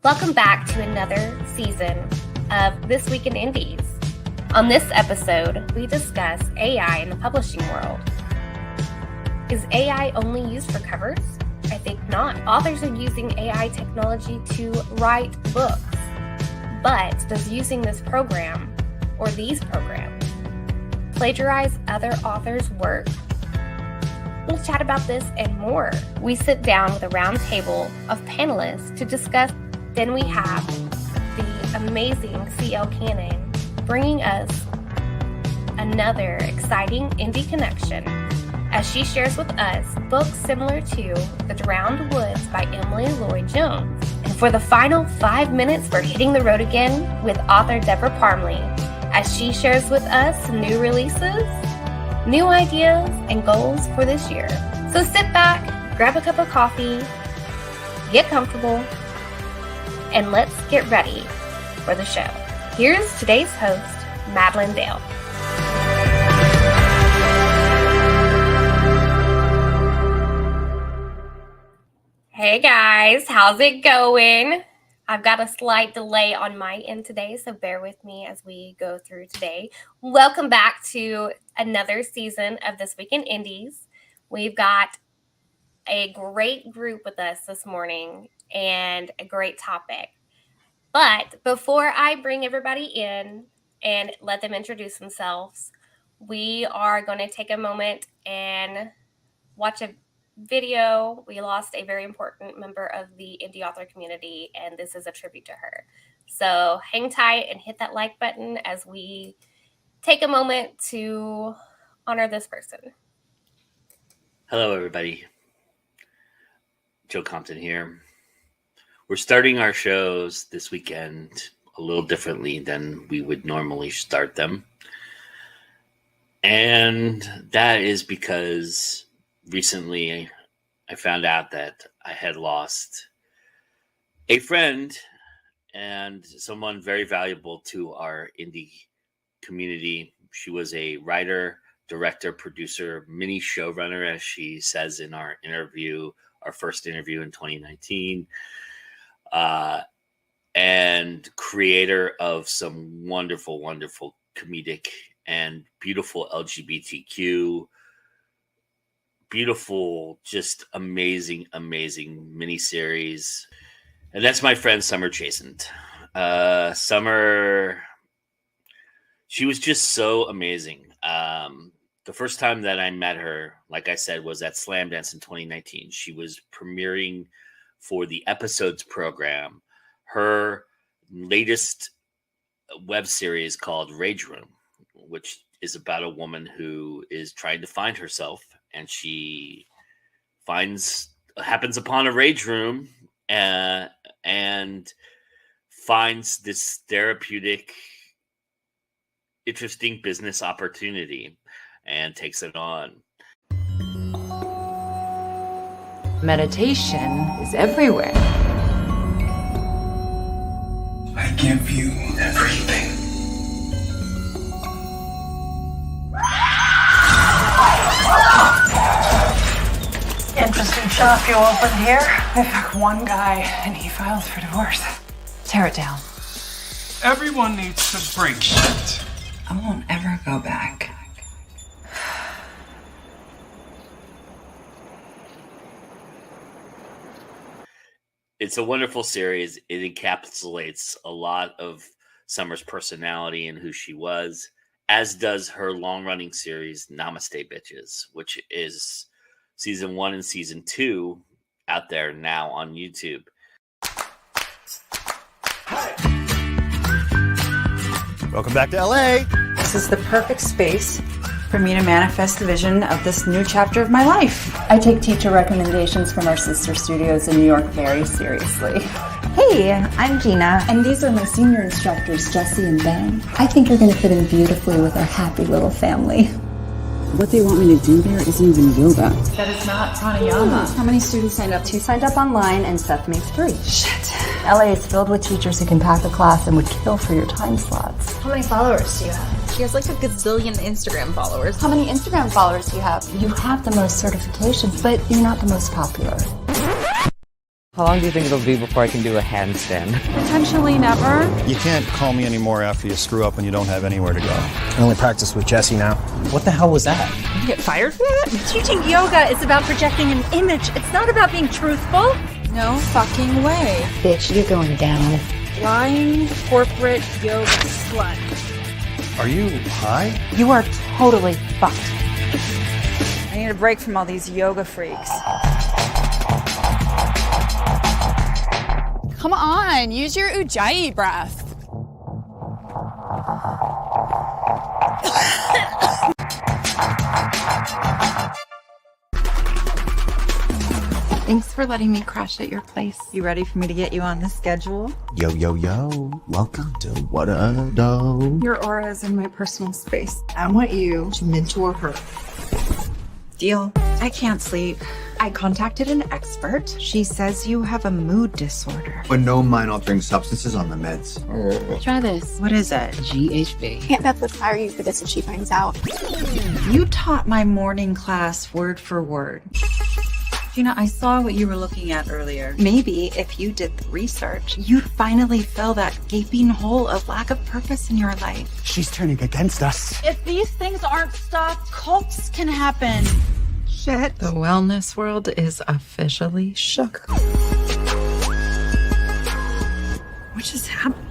Welcome back to another season of This Week in Indies. On this episode, we discuss AI in the publishing world. Is AI only used for covers? I think not. Authors are using AI technology to write books. But does using this program or these programs plagiarize other authors' work? We'll chat about this and more. We sit down with a round table of panelists to discuss. Then we have the amazing C.L. Cannon bringing us another exciting indie connection as she shares with us books similar to The Drowned Woods by Emily Lloyd-Jones. And for the final 5 minutes, we're hitting the road again with author Debra Parmley as she shares with us some new releases, new ideas, and goals for this year. So sit back, grab a cup of coffee, get comfortable, and let's get ready for the show. Here's today's host, Madilynn Dale. Hey guys, how's it going? I've got a slight delay on my end today, so bear with me as we go through today. Welcome back to another season of This Week in Indies. We've got a great group with us this morning and a great topic. But before I bring everybody in and let them introduce themselves, we are going to take a moment and watch a video. We lost a very important member of the indie author community, and this is a tribute to her. So hang tight and hit that like button as we take a moment to honor this person. Hello, everybody. Joe Compton here. We're starting our shows this weekend a little differently than we would normally start them. And that is because recently I found out that I had lost a friend and someone very valuable to our indie community. She was a writer, director, producer, mini showrunner, as she says in our interview, our first interview in 2019. And creator of some wonderful, wonderful comedic and beautiful LGBTQ, beautiful, just amazing, amazing miniseries. And that's my friend Summer Chasant. Summer, she was just so amazing. The first time that I met her, like I said, was at Slam Dance in 2019. She was premiering for the Episodes program her latest web series called Rage Room, which is about a woman who is trying to find herself, and she happens upon a rage room and finds this therapeutic, interesting business opportunity and takes it on. Meditation is everywhere. I give you everything. Interesting shop you opened here. I fucked one guy and he filed for divorce. Tear it down. Everyone needs to break shit. I won't ever go back. It's a wonderful series. It encapsulates a lot of Summer's personality and who she was, as does her long-running series, Namaste Bitches, which is season 1 and season 2 out there now on YouTube. Welcome back to LA. This is the perfect space for me to manifest the vision of this new chapter of my life. I take teacher recommendations from our sister studios in New York very seriously. Hey, I'm Gina. And these are my senior instructors, Jesse and Ben. I think you're going to fit in beautifully with our happy little family. What they want me to do there isn't even yoga. That is not pranayama. How many students signed up? 2 signed up online and Seth makes 3. Shit. LA is filled with teachers who can pack a class and would kill for your time slots. How many followers do you have? She has like a gazillion Instagram followers. How many Instagram followers do you have? You have the most certifications, but you're not the most popular. How long do you think it'll be before I can do a handstand? Potentially never. You can't call me anymore after you screw up and you don't have anywhere to go. I only practice with Jesse now. What the hell was that? You get fired for that? Teaching yoga is about projecting an image. It's not about being truthful. No fucking way. Bitch, you're going down. Lying corporate yoga slut. Are you high? You are totally fucked. I need a break from all these yoga freaks. Come on, use your Ujjayi breath. Thanks for letting me crash at your place. You ready for me to get you on the schedule? Yo, yo, yo. Welcome to What a Do. Your aura is in my personal space. I want you to mentor her. Deal. I can't sleep. I contacted an expert. She says you have a mood disorder. But no mind-altering substances on the meds. Try this. What is it? GHB. Can't Beth would fire you for this if she finds out. You taught my morning class word for word. Gina, I saw what you were looking at earlier. Maybe if you did the research, you'd finally fill that gaping hole of lack of purpose in your life. She's turning against us. If these things aren't stopped, cults can happen. Shit. The wellness world is officially shook. What just happened?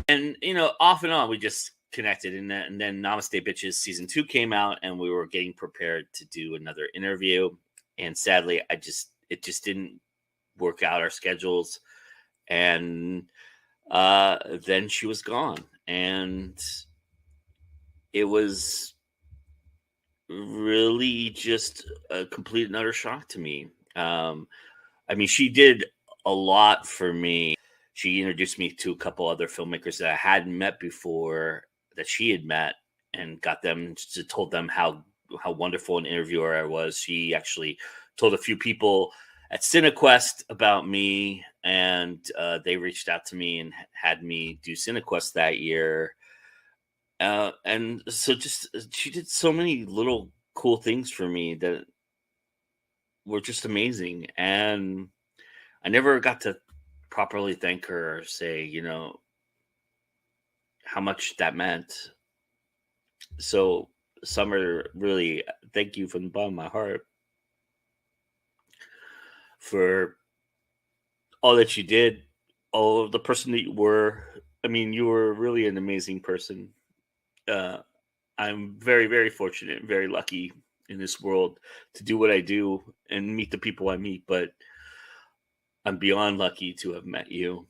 And, off and on, we just connected. And then Namaste Bitches season 2 came out, and we were getting prepared to do another interview. And sadly, it just didn't work out, our schedules. And then she was gone. And it was really just a complete and utter shock to me. She did a lot for me. She introduced me to a couple other filmmakers that I hadn't met before, that she had met, and got them to told them how wonderful an interviewer I was. She actually told a few people at CineQuest about me, and they reached out to me and had me do CineQuest that year. And so she did so many little cool things for me that were just amazing. And I never got to properly thank her or say, how much that meant. So, Summer, really, thank you from the bottom of my heart for all that you did, all of the person that you were. You were really an amazing person. I'm very, very fortunate and very lucky in this world to do what I do and meet the people I meet, but I'm beyond lucky to have met you,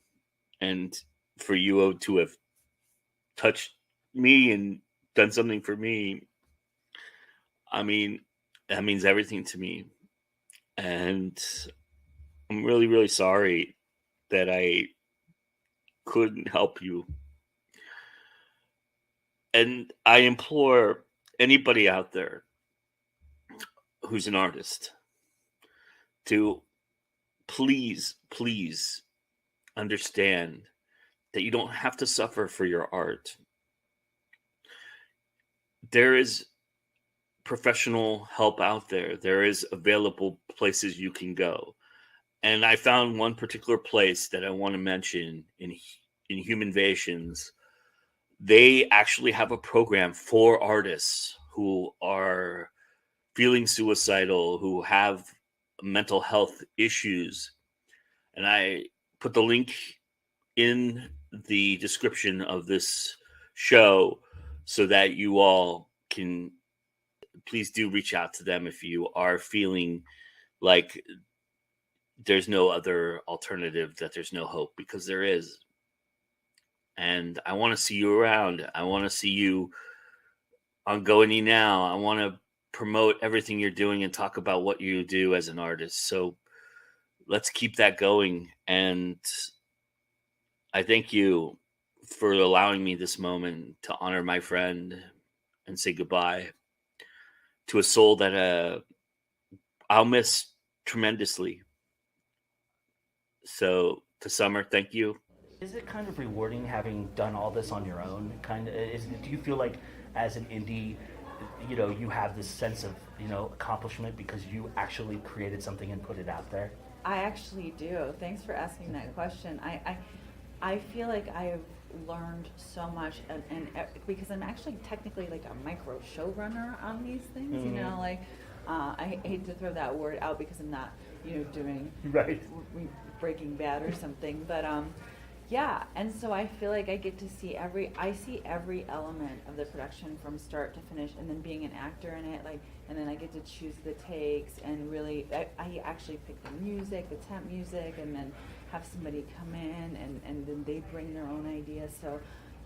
and for you to have touched me and done something for me. That means everything to me. And I'm really, really sorry that I couldn't help you. And I implore anybody out there who's an artist to please, please understand that you don't have to suffer for your art. There is professional help out there. There is available places you can go. And I found one particular place that I want to mention in Human Vations. They actually have a program for artists who are feeling suicidal, who have mental health issues. And I put the link in the description of this show so that you all can please do reach out to them if you are feeling like there's no other alternative, that there's no hope, because there is. And I want to see you around. I want to see you on Go Any Now. I want to promote everything you're doing and talk about what you do as an artist. So let's keep that going. And I thank you for allowing me this moment to honor my friend and say goodbye to a soul that I'll miss tremendously. So to Summer, thank you. Is it kind of rewarding having done all this on your own? Do you feel like as an indie you know, you have this sense of, you know, accomplishment because you actually created something and put it out there? I actually do. Thanks for asking that question. I feel like I've learned so much, and because I'm actually technically like a micro showrunner on these things, you know, like I hate to throw that word out because I'm not, you know, doing Breaking Bad or something, but yeah, and so I feel like I get to see every element of the production from start to finish, and then being an actor in it, like, and then I get to choose the takes, and really, I actually pick the music, the temp music, and then have somebody come in, and then they bring their own ideas. So,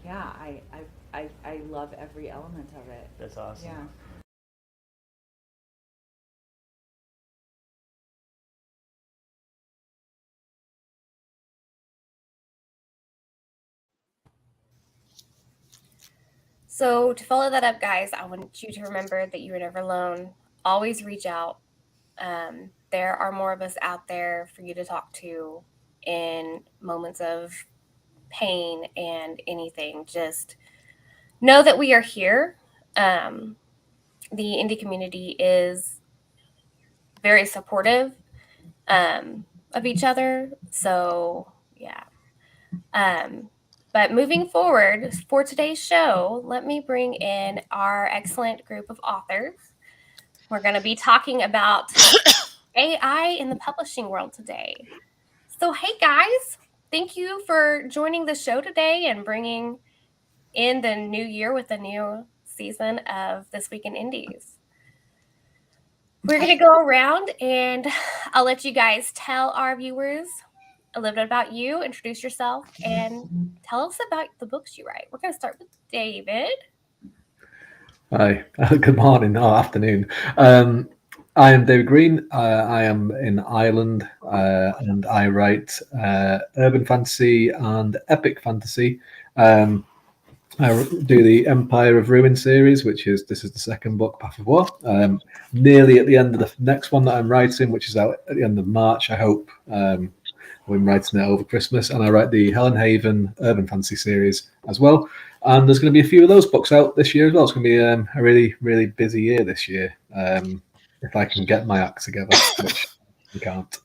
yeah, I love every element of it. That's awesome. Yeah. So to follow that up, guys, I want you to remember that you are never alone. Always reach out. There are more of us out there for you to talk to in moments of pain and anything. Just know that we are here. The indie community is very supportive of each other. So, yeah. But moving forward for today's show, let me bring in our excellent group of authors. We're going to be talking about AI in the publishing world today. So, hey guys, thank you for joining the show today and bringing in the new year with a new season of This Week in Indies. We're going to go around and I'll let you guys tell our viewers a little bit about you, introduce yourself, and tell us about the books you write. We're going to start with David. Hi, good morning or afternoon. I am David Green. I am in Ireland and I write urban fantasy and epic fantasy. I do the Empire of Ruin series, this is the second book, Path of War. Nearly at the end of the next one that I'm writing, which is out at the end of March, I hope. I'm writing it over Christmas, and I write the Helen Haven urban fantasy series as well. And there's going to be a few of those books out this year as well. It's going to be a really, really busy year this year, if I can get my act together, which I can't.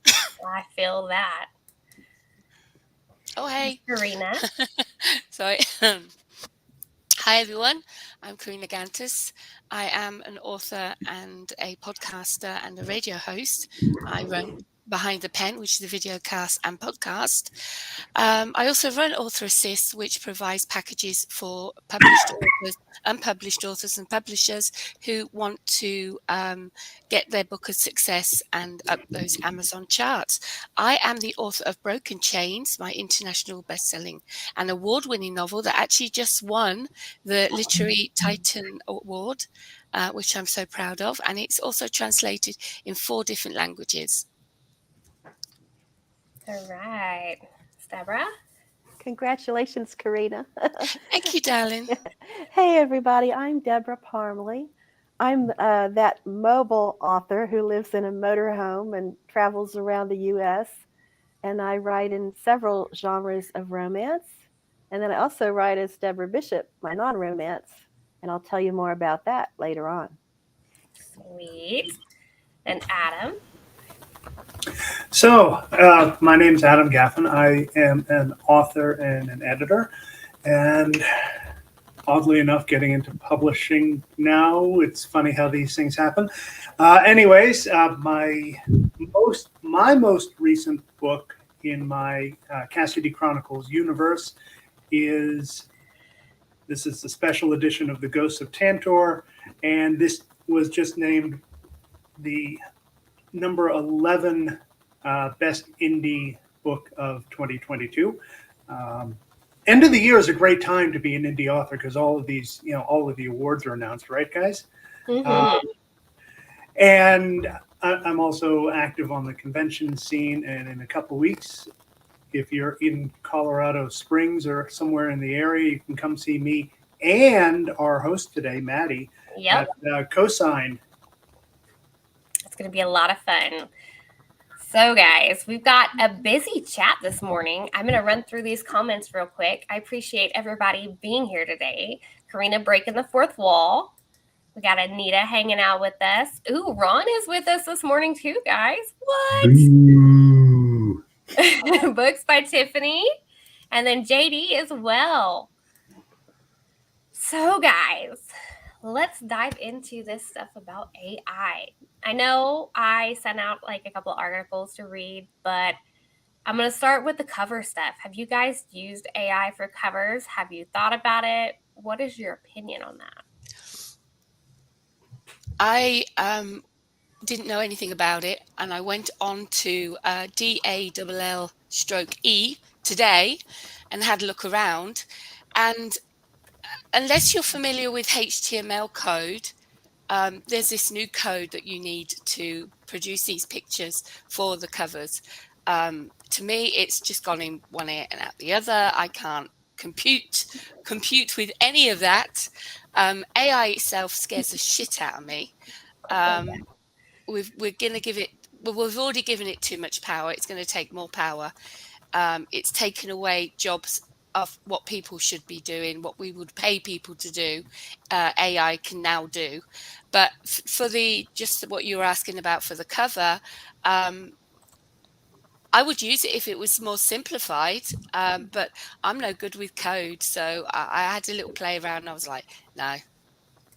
I feel that. Oh, hey. Karina. Sorry. Hi, everyone. I'm Karina Kantas. I am an author and a podcaster and a radio host. I run Behind the Pen, which is a video cast and podcast. I also run Author Assist, which provides packages for published authors, unpublished authors and publishers who want to get their book a success and up those Amazon charts. I am the author of Broken Chains, my international best-selling and award-winning novel that actually just won the Literary Titan Award, which I'm so proud of. And it's also translated in 4 different languages. All right. Debra? Congratulations, Karina. Thank you, darling. Hey, everybody. I'm Debra Parmley. I'm that mobile author who lives in a motorhome and travels around the U.S. And I write in several genres of romance. And then I also write as Deborah Bishop, my non-romance. And I'll tell you more about that later on. Sweet. And Adam? So, my name's Adam Gaffin. I am an author and an editor, and oddly enough, getting into publishing now. It's funny how these things happen. Anyways, my most recent book in my Cassidy Chronicles universe is the special edition of The Ghosts of Tantor, and this was just named the number 11 best indie book of 2022. End of the year is a great time to be an indie author because all of these, all of the awards are announced, right, guys? Mm-hmm. And I'm also active on the convention scene, and in a couple weeks, if you're in Colorado Springs or somewhere in the area, you can come see me and our host today, Maddie, at Cosign. It's going to be a lot of fun. So, guys, we've got a busy chat this morning. I'm going to run through these comments real quick. I appreciate everybody being here today. Karina breaking the fourth wall. We got Anita hanging out with us. Ooh, Ron is with us this morning too, guys. What? Ooh. Books by Tiffany. And then JD as well. So, guys, let's dive into this stuff about AI. I know I sent out like a couple articles to read, but I'm going to start with the cover stuff. Have you guys used AI for covers? Have you thought about it? What is your opinion on that? I didn't know anything about it, and I went on to DALL-E today and had a look around. And unless you're familiar with HTML code, there's this new code that you need to produce these pictures for the covers. To me, it's just gone in one ear and out the other. I can't compute with any of that. AI itself scares the shit out of me. We're going to give it, well, we've already given it too much power. It's going to take more power. It's taken away jobs of what people should be doing, what we would pay people to do. AI can now do. But for just what you were asking about for the cover, I would use it if it was more simplified, but I'm no good with code. So I had a little play around and I was like, no,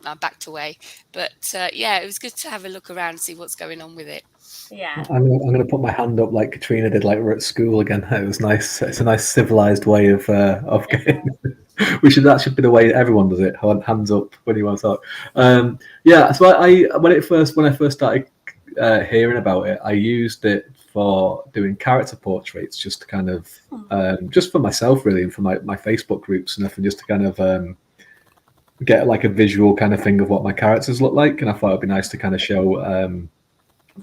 I backed away. But yeah, it was good to have a look around and see what's going on with it. Yeah. I'm going to put my hand up like Katrina did, like we're at school again. It was nice. It's a nice civilized way of getting. That should be the way everyone does it. Hands up when you want to talk. Yeah. So when I first started hearing about it, I used it for doing character portraits, just to kind of just for myself really, and for my Facebook groups and everything, just to kind of get like a visual kind of thing of what my characters look like. And I thought it'd be nice to kind of show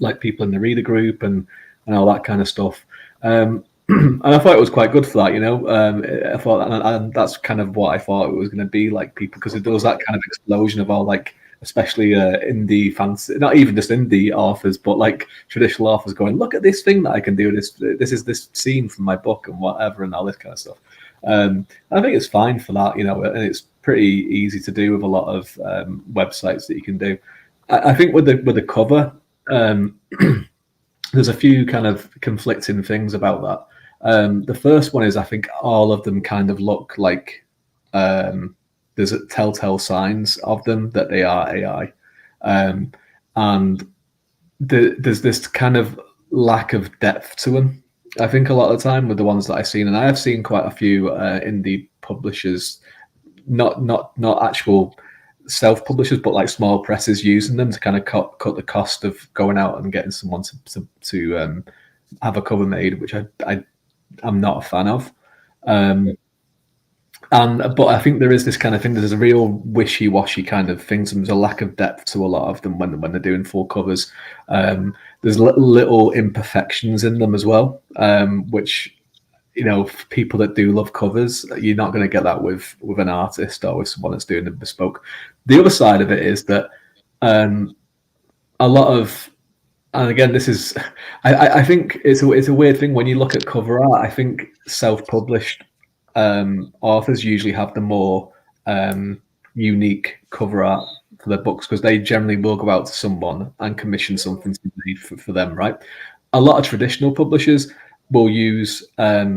like people in the reader group and all that kind of stuff. And I thought it was quite good for that, you know. I thought, and that's kind of what I thought it was going to be like, people, because there was that kind of explosion of all, like, especially indie fans, not even just indie authors, but like traditional authors going, look at this thing that I can do. This is this scene from my book and whatever, and all this kind of stuff. I think it's fine for that, you know, and it's pretty easy to do with a lot of websites that you can do. I think with the cover, there's a few kind of conflicting things about that. The first one is, I think all of them kind of look like there's telltale signs of them that they are AI, and there's this kind of lack of depth to them. I think a lot of the time with the ones that I've seen, and I have seen quite a few indie publishers, not actual self-publishers, but like small presses using them to kind of cut the cost of going out and getting someone to have a cover made, which I'm not a fan of. But I think there is this kind of thing. There's a real wishy-washy kind of thing. So there's a lack of depth to a lot of them when they're doing full covers. There's little imperfections in them as well, which, you know, for people that do love covers, you're not going to get that with an artist or with someone that's doing them bespoke. The other side of it is that a lot of, and again, this is, I think it's a weird thing when you look at cover art. I think self-published authors usually have the more unique cover art for their books, because they generally will go out to someone and commission something to be made for them, right? A lot of traditional publishers will use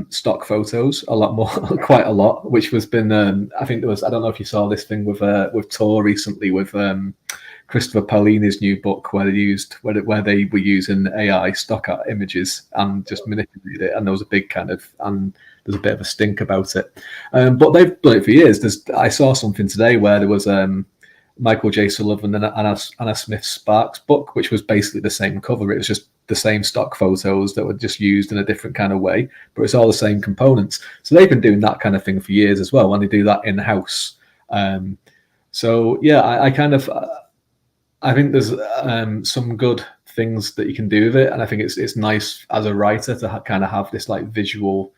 stock photos a lot more, quite a lot, which has been, I think there was, I don't know if you saw this thing with Tor recently with Christopher Paolini's new book, where they were using AI stock art images and just manipulated it, and there was a big kind of, and there's a bit of a stink about it. But they've done it for years. I saw something today where there was Michael J. Sullivan and Anna Smith Sparks book, which was basically the same cover. It was just the same stock photos that were just used in a different kind of way, but it's all the same components. So they've been doing that kind of thing for years as well, and they do that in-house. So yeah, I think there's some good things that you can do with it, and I think it's nice as a writer to kind of have this like visual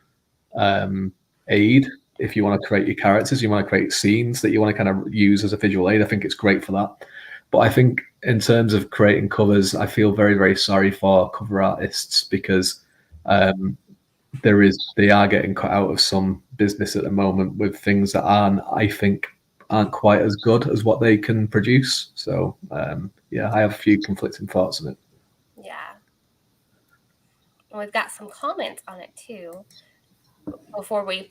aid. If you want to create your characters, you want to create scenes that you want to kind of use as a visual aid, I think it's great for that. But I think in terms of creating covers, I feel very, very sorry for cover artists, because they are getting cut out of some business at the moment with things that aren't, I think, aren't quite as good as what they can produce. So yeah, I have a few conflicting thoughts on it. Yeah. And we've got some comments on it too. Before we'll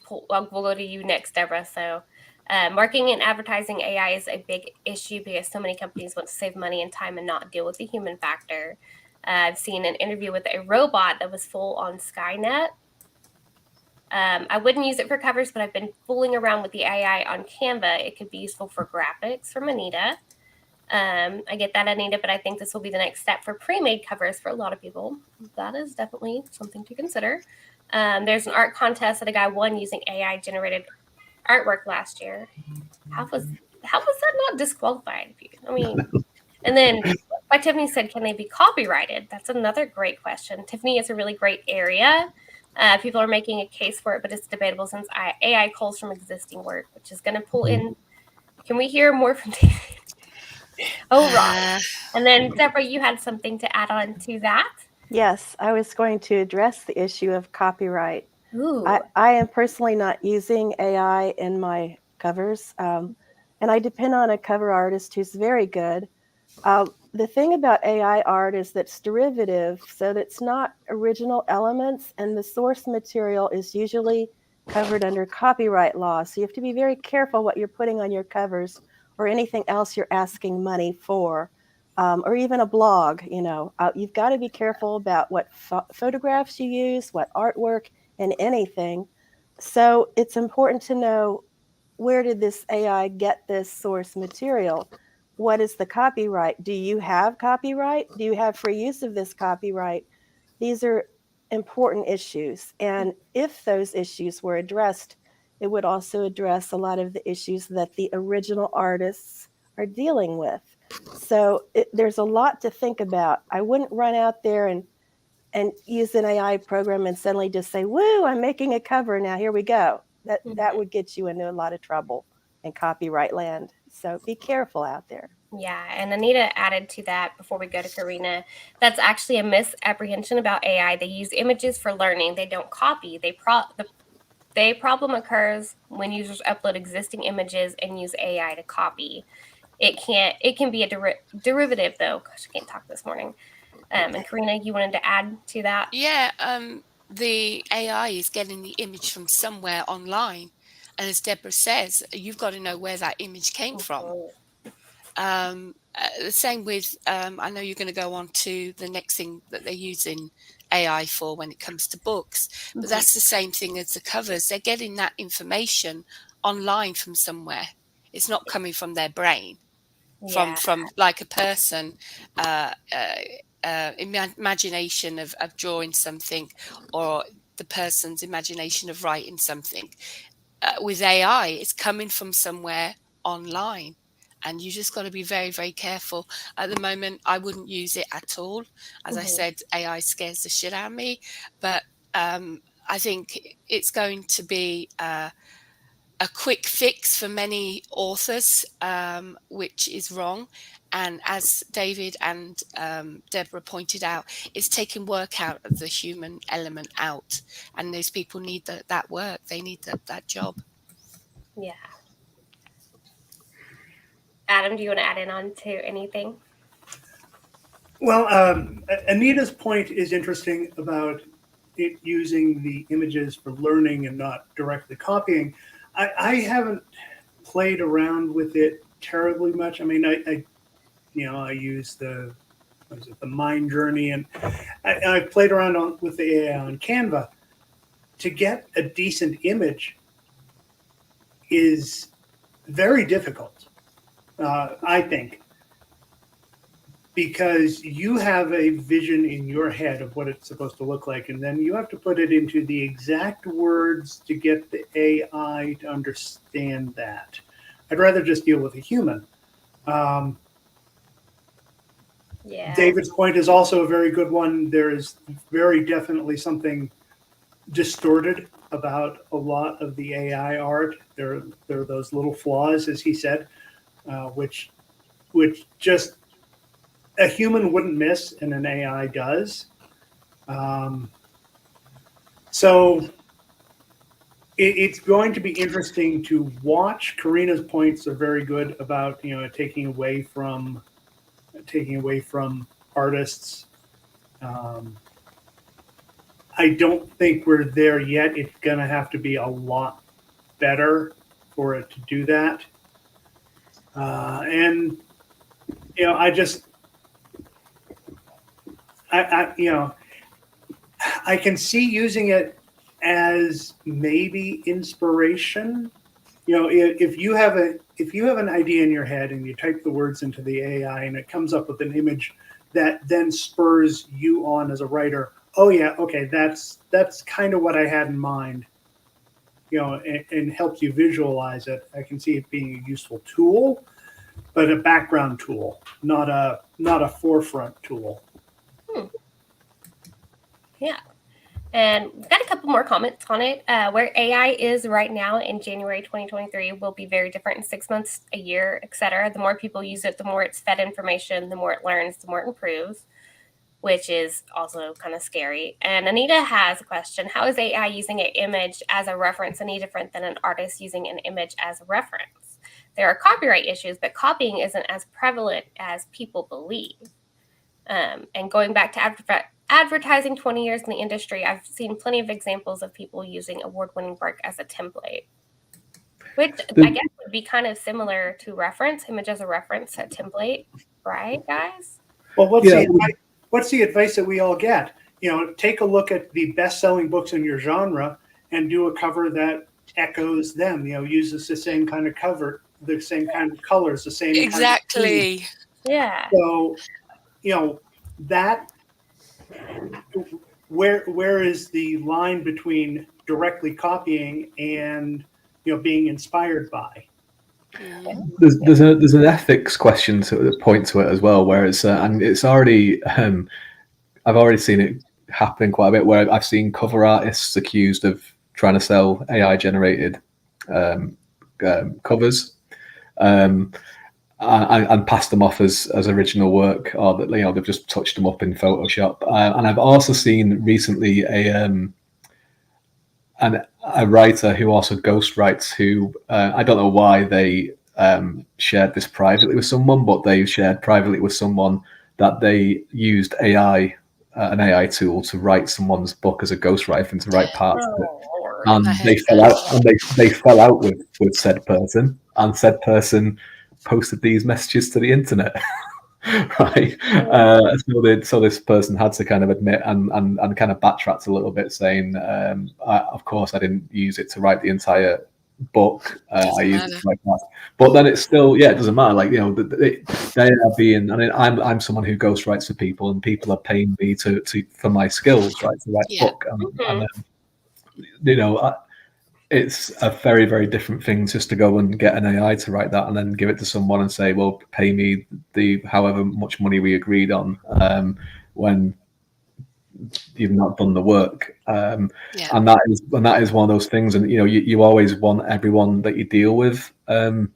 go to you next, Deborah. So, marketing and advertising AI is a big issue because so many companies want to save money and time and not deal with the human factor. I've seen an interview with a robot that was full on Skynet. I wouldn't use it for covers, but I've been fooling around with the AI on Canva. It could be useful for graphics from Anita. I get that, Anita, but I think this will be the next step for pre-made covers for a lot of people. That is definitely something to consider. There's an art contest that a guy won using AI-generated artwork last year. How was that not disqualified? I mean, and then like Tiffany said, can they be copyrighted? That's another great question. Tiffany is a really great area. People are making a case for it, but it's debatable since AI pulls from existing work, which is going to pull in. Can we hear more from David? Oh, right. And then, Deborah, you had something to add on to that? Yes, I was going to address the issue of copyright. Ooh. I am personally not using AI in my covers, and I depend on a cover artist who's very good. The thing about AI art is that it's derivative, so that's not original elements, and the source material is usually covered under copyright law. So you have to be very careful what you're putting on your covers or anything else you're asking money for, or even a blog. You've got to be careful about what photographs you use, what artwork, and anything. So it's important to know, where did this AI get this source material? What is the copyright? Do you have copyright? Do you have free use of this copyright? These are important issues. And if those issues were addressed, it would also address a lot of the issues that the original artists are dealing with. So there's a lot to think about. I wouldn't run out there and use an AI program and suddenly just say, woo, I'm making a cover now, here we go. That would get you into a lot of trouble in copyright land. So be careful out there. Yeah, and Anita added to that before we go to Karina. That's actually a misapprehension about AI. They use images for learning. They don't copy. The problem occurs when users upload existing images and use AI to copy. It can be a derivative though. Gosh, I can't talk this morning. And Karina, you wanted to add to that? Yeah, the AI is getting the image from somewhere online. And as Deborah says, you've got to know where that image came from. The same with, I know you're going to go on to the next thing that they're using AI for when it comes to books, but that's the same thing as the covers. They're getting that information online from somewhere. It's not coming from their brain, from like a person, imagination of drawing something, or the person's imagination of writing something. With AI, it's coming from somewhere online. And you just got to be very, very careful. At the moment, I wouldn't use it at all. As I said, AI scares the shit out of me. But I think it's going to be a quick fix for many authors, which is wrong. And as David and Deborah pointed out, it's taking work out of the human element out. And those people need that work. They need that job. Yeah. Adam, do you want to add in on to anything? Well, Anita's point is interesting about it using the images for learning and not directly copying. I haven't played around with it terribly much. I mean, I use the Mind Journey, and I played around with the AI on Canva. To get a decent image is very difficult, I think, because you have a vision in your head of what it's supposed to look like, and then you have to put it into the exact words to get the AI to understand that. I'd rather just deal with a human. David's point is also a very good one. There is very definitely something distorted about a lot of the AI art. There are those little flaws, as he said, which just a human wouldn't miss and an AI does. So it's going to be interesting to watch. Karina's points are very good about taking away from artists. I don't think we're there yet. It's going to have to be a lot better for it to do that. And I just, I can see using it as maybe inspiration. If you have an idea in your head and you type the words into the AI and it comes up with an image that then spurs you on as a writer. Oh yeah, okay, that's kind of what I had in mind. And helps you visualize it. I can see it being a useful tool, but a background tool, not a forefront tool. Yeah. And we've got a couple more comments on it. Where AI is right now in January 2023 will be very different in 6 months, a year, etc. The more people use it, the more it's fed information, the more it learns, the more it improves, which is also kind of scary. And Anita has a question. How is AI using an image as a reference any different than an artist using an image as a reference? There are copyright issues, but copying isn't as prevalent as people believe. And going back to advertising 20 years in the industry, I've seen plenty of examples of people using award-winning work as a template, which I guess would be kind of similar to reference, image as a reference, a template, right, guys? Well, what's the advice that we all get? Take a look at the best-selling books in your genre and do a cover that echoes them. Uses the same kind of cover, the same kind of colors, the same exactly. Kind of yeah. So, that where is the line between directly copying and being inspired by? There's an ethics question to point to it as well, where it's and it's already I've already seen it happen quite a bit, where I've seen cover artists accused of trying to sell AI generated covers. And passed them off as original work, or that they've just touched them up in Photoshop. And I've also seen recently a writer who also ghostwrites, who I don't know why they shared this privately with someone, but they shared privately with someone that they used an AI tool to write someone's book as a ghostwriter and to write parts of it. And they fell out with said person, and said person posted these messages to the internet. Right. So this person had to kind of admit and kind of backtracked a little bit, saying, of course I didn't use it to write the entire book. I used it to write that. But then it's still, it doesn't matter. Like, they are being, I'm someone who ghostwrites for people, and people are paying me for my skills, right, to write a book. It's a very, very different thing just to go and get an AI to write that and then give it to someone and say, well, pay me the however much money we agreed on, when you've not done the work. And that is one of those things. And you always want everyone that you deal with to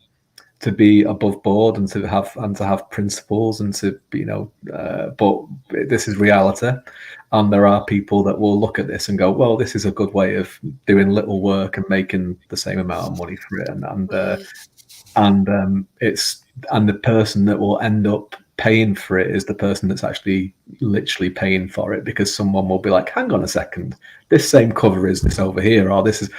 be above board and to have principles and to but this is reality, and there are people that will look at this and go, well, this is a good way of doing little work and making the same amount of money for it, and the person that will end up paying for it is the person that's actually literally paying for it, because someone will be like, hang on a second, this same cover is this over here, or this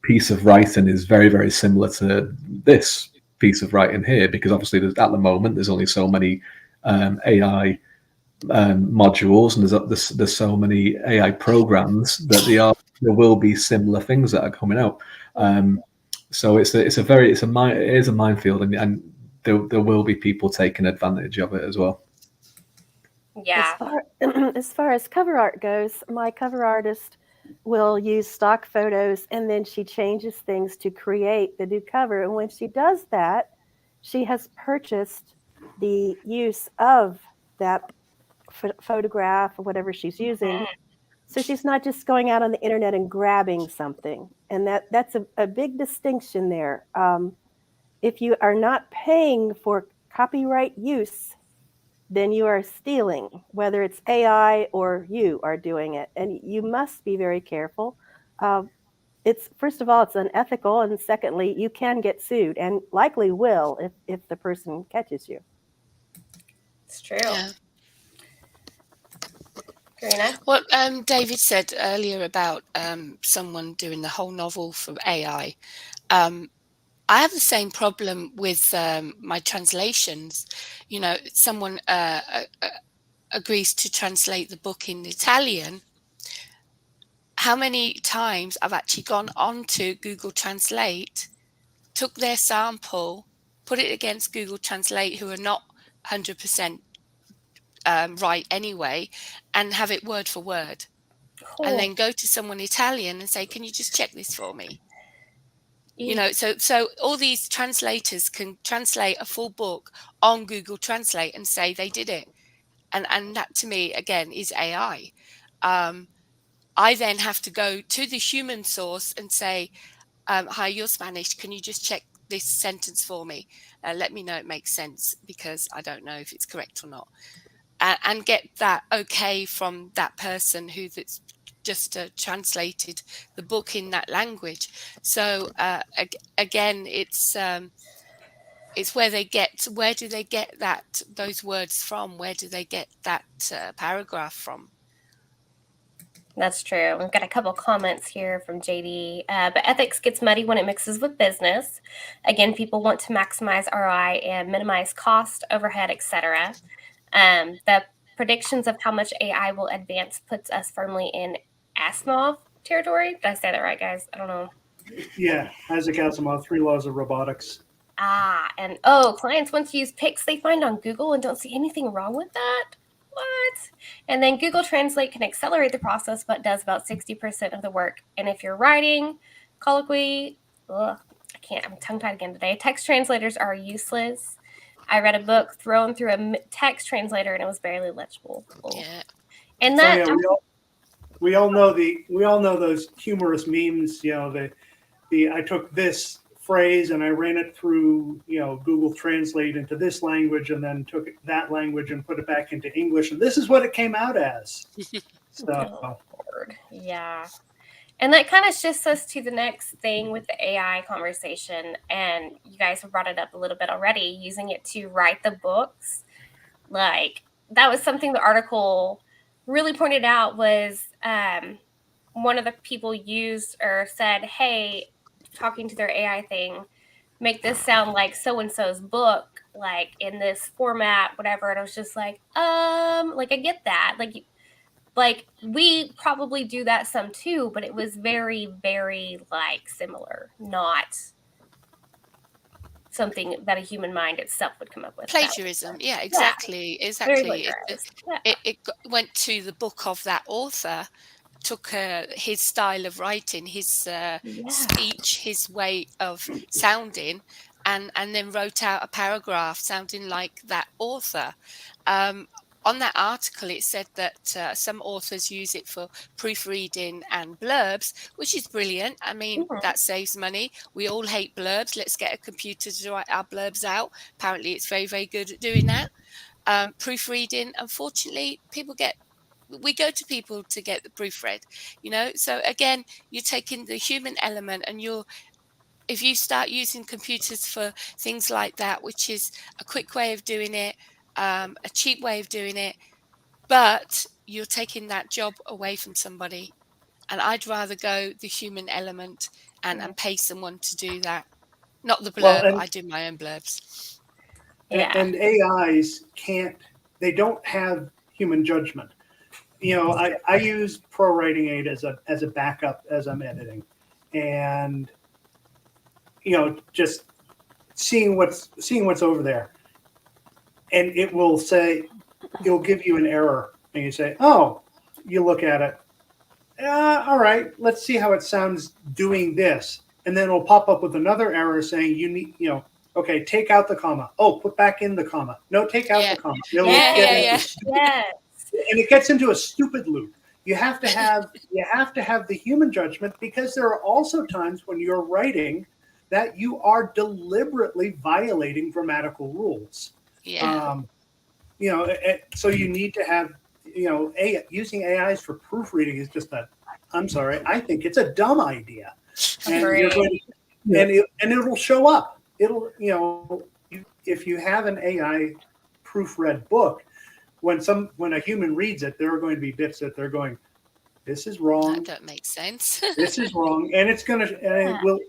piece of writing is very, very similar to this piece of writing here, because obviously at the moment there's only so many AI modules, and there's so many AI programs that there will be similar things that are coming out. So it is a minefield, and there will be people taking advantage of it as well. Yeah. As far as cover art goes, my cover artist will use stock photos, and then she changes things to create the new cover. And when she does that, she has purchased the use of that photograph or whatever she's using. So she's not just going out on the internet and grabbing something. And that's a big distinction there. If you are not paying for copyright use, then you are stealing, whether it's AI or you are doing it. And you must be very careful. it's first of all, it's unethical, and secondly, you can get sued and likely will if the person catches you. It's true. Yeah. Karina? What David said earlier about someone doing the whole novel for AI, I have the same problem with my translations. You know, someone agrees to translate the book in Italian. How many times I've actually gone on to Google Translate, took their sample, put it against Google Translate, who are not 100% right anyway, and have it word for word. Cool. And then go to someone Italian and say, can you just check this for me? You know, so all these translators can translate a full book on Google Translate and say they did it. And that to me, again, is AI. I then have to go to the human source and say, hi, you're Spanish. Can you just check this sentence for me? Let me know it makes sense, because I don't know if it's correct or not. And get that okay from that person that's just translated the book in that language. So again, it's where do they get those words from? Where do they get that paragraph from? That's true. We've got a couple comments here from JD. But ethics gets muddy when it mixes with business. Again, people want to maximize ROI and minimize cost, overhead, etc. The predictions of how much AI will advance puts us firmly in Asimov territory. Did I say that right, guys? I don't know. Yeah, Isaac Asimov, 3 Laws of Robotics. And clients want to use pics they find on Google and don't see anything wrong with that. What? And then Google Translate can accelerate the process, but does about 60% of the work. And if you're writing colloquy, I'm tongue-tied again today. Text translators are useless. I read a book thrown through a text translator, and it was barely legible. Yeah. And that we all know those humorous memes. You know, I took this phrase and I ran it through, Google Translate into this language, and then took that language and put it back into English, and this is what it came out as. So, yeah. And that kind of shifts us to the next thing with the AI conversation. And you guys have brought it up a little bit already, using it to write the books. Like, that was something the article really pointed out was one of the people used or said, hey, talking to their AI thing, make this sound like so-and-so's book, like in this format, whatever. And I was just like, I get that. Like we probably do that some too, but it was very, very similar, not something that a human mind itself would come up with. Plagiarism. Yeah, exactly. Yeah. Exactly. It went to the book of that author, took his style of writing, his speech, his way of sounding, and then wrote out a paragraph sounding like that author. On that article, it said that some authors use it for proofreading and blurbs, which is brilliant. I mean, that saves money. We all hate blurbs. Let's get a computer to write our blurbs out. Apparently, it's very, very good at doing that. Proofreading, unfortunately, we go to people to get the proofread, So again, you're taking the human element, and if you start using computers for things like that, which is a quick way of doing it, a cheap way of doing it, but you're taking that job away from somebody. And I'd rather go the human element and pay someone to do that. Not the blurb. I do my own blurbs. And AIs they don't have human judgment. I use Pro Writing Aid as a backup as I'm editing, and just seeing what's over there, and it'll give you an error, and you say, oh, you look at it, all right, let's see how it sounds doing this, and then it'll pop up with another error saying you need, okay, take out the comma. Oh, put back in the comma. No, take out the comma. Yes. And it gets into a stupid loop. You have to have the human judgment, because there are also times when you're writing that you are deliberately violating grammatical rules. Yeah. So you need to have, using AIs for proofreading is just I'm sorry, I think it's a dumb idea. and you're going to, and it'll show up. It'll, if you have an AI proofread book, when a human reads it, there are going to be bits that they're going, this is wrong. That don't make sense. This is wrong, and it's going to, and it will,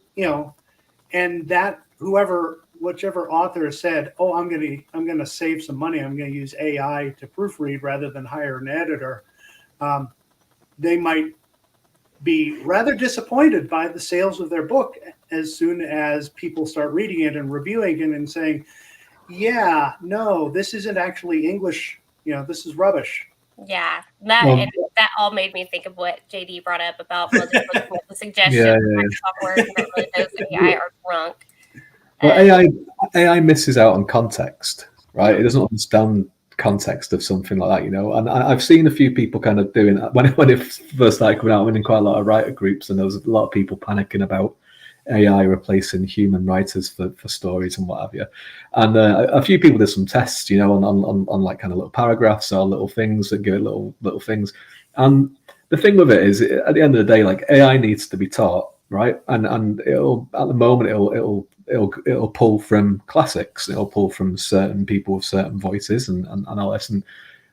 and that whichever author said, oh, I'm going to save some money, I'm going to use AI to proofread rather than hire an editor, they might be rather disappointed by the sales of their book as soon as people start reading it and reviewing it and saying, yeah, no, this isn't actually English, this is rubbish. Yeah, that all made me think of what JD brought up about the suggestion software that really knows AI are drunk. Well, AI misses out on context, right? It doesn't understand context of something like that, And I've seen a few people kind of doing that when it first started coming out. I'm in quite a lot of writer groups, and there was a lot of people panicking about AI replacing human writers for stories and what have you. And a few people did some tests, on like kind of little paragraphs or little things that give it little things. And the thing with it is, at the end of the day, like AI needs to be taught, right? And it'll at the moment it'll pull from classics. It'll pull from certain people with certain voices and all this.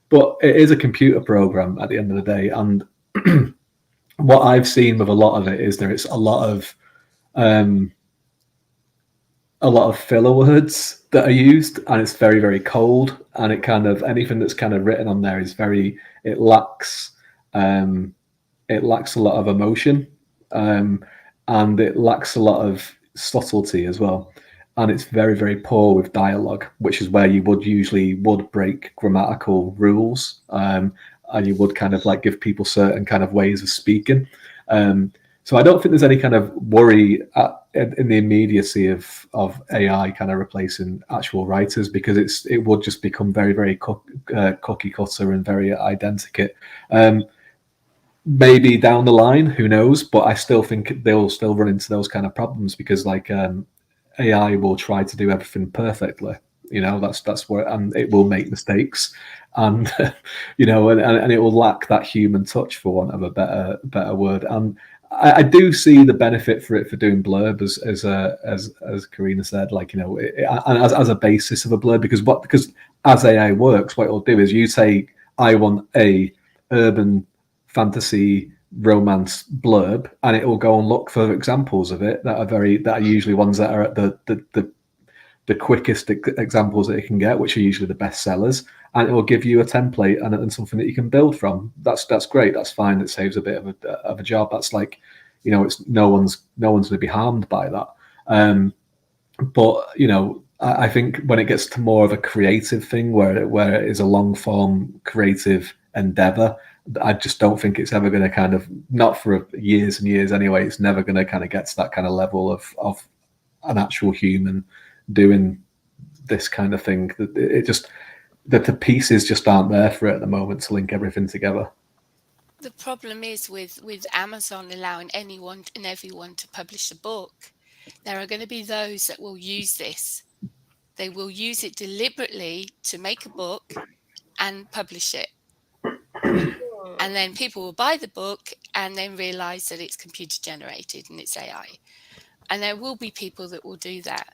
But it is a computer program at the end of the day. And what I've seen with a lot of it is there's a lot of filler words that are used, and it's very, very cold, and it kind of, anything that's kind of written on there is it lacks a lot of emotion, and it lacks a lot of subtlety as well, and it's very, very poor with dialogue, which is where you would break grammatical rules, and you would kind of like give people certain kind of ways of speaking. So I don't think there's any kind of worry in the immediacy of AI kind of replacing actual writers, because it would just become very, very cookie cutter and very identical. Maybe down the line, who knows? But I still think they'll still run into those kind of problems, because like AI will try to do everything perfectly. That's where, and it will make mistakes, and and it will lack that human touch, for want of a better word. And I do see the benefit for doing blurb, as Karina said, like, as a basis of a blurb, because as AI works, what it'll do is you say, I want a urban fantasy romance blurb, and it will go and look for examples of it that are usually ones that are at the quickest examples that it can get, which are usually the best sellers, and it will give you a template and something that you can build from. That's great. That's fine. It saves a bit of a job. That's like, it's no one's going to be harmed by that. But I think when it gets to more of a creative thing, where it is a long form creative endeavor, I just don't think it's ever going to kind of, not for years and years anyway, it's never going to kind of get to that kind of level of an actual human doing this kind of thing. It just, that the pieces just aren't there for it at the moment to link everything together. The problem is with Amazon allowing anyone and everyone to publish a book, there are going to be those that will use this. They will use it deliberately to make a book and publish it. And then people will buy the book and then realize that it's computer generated and it's AI. And there will be people that will do that.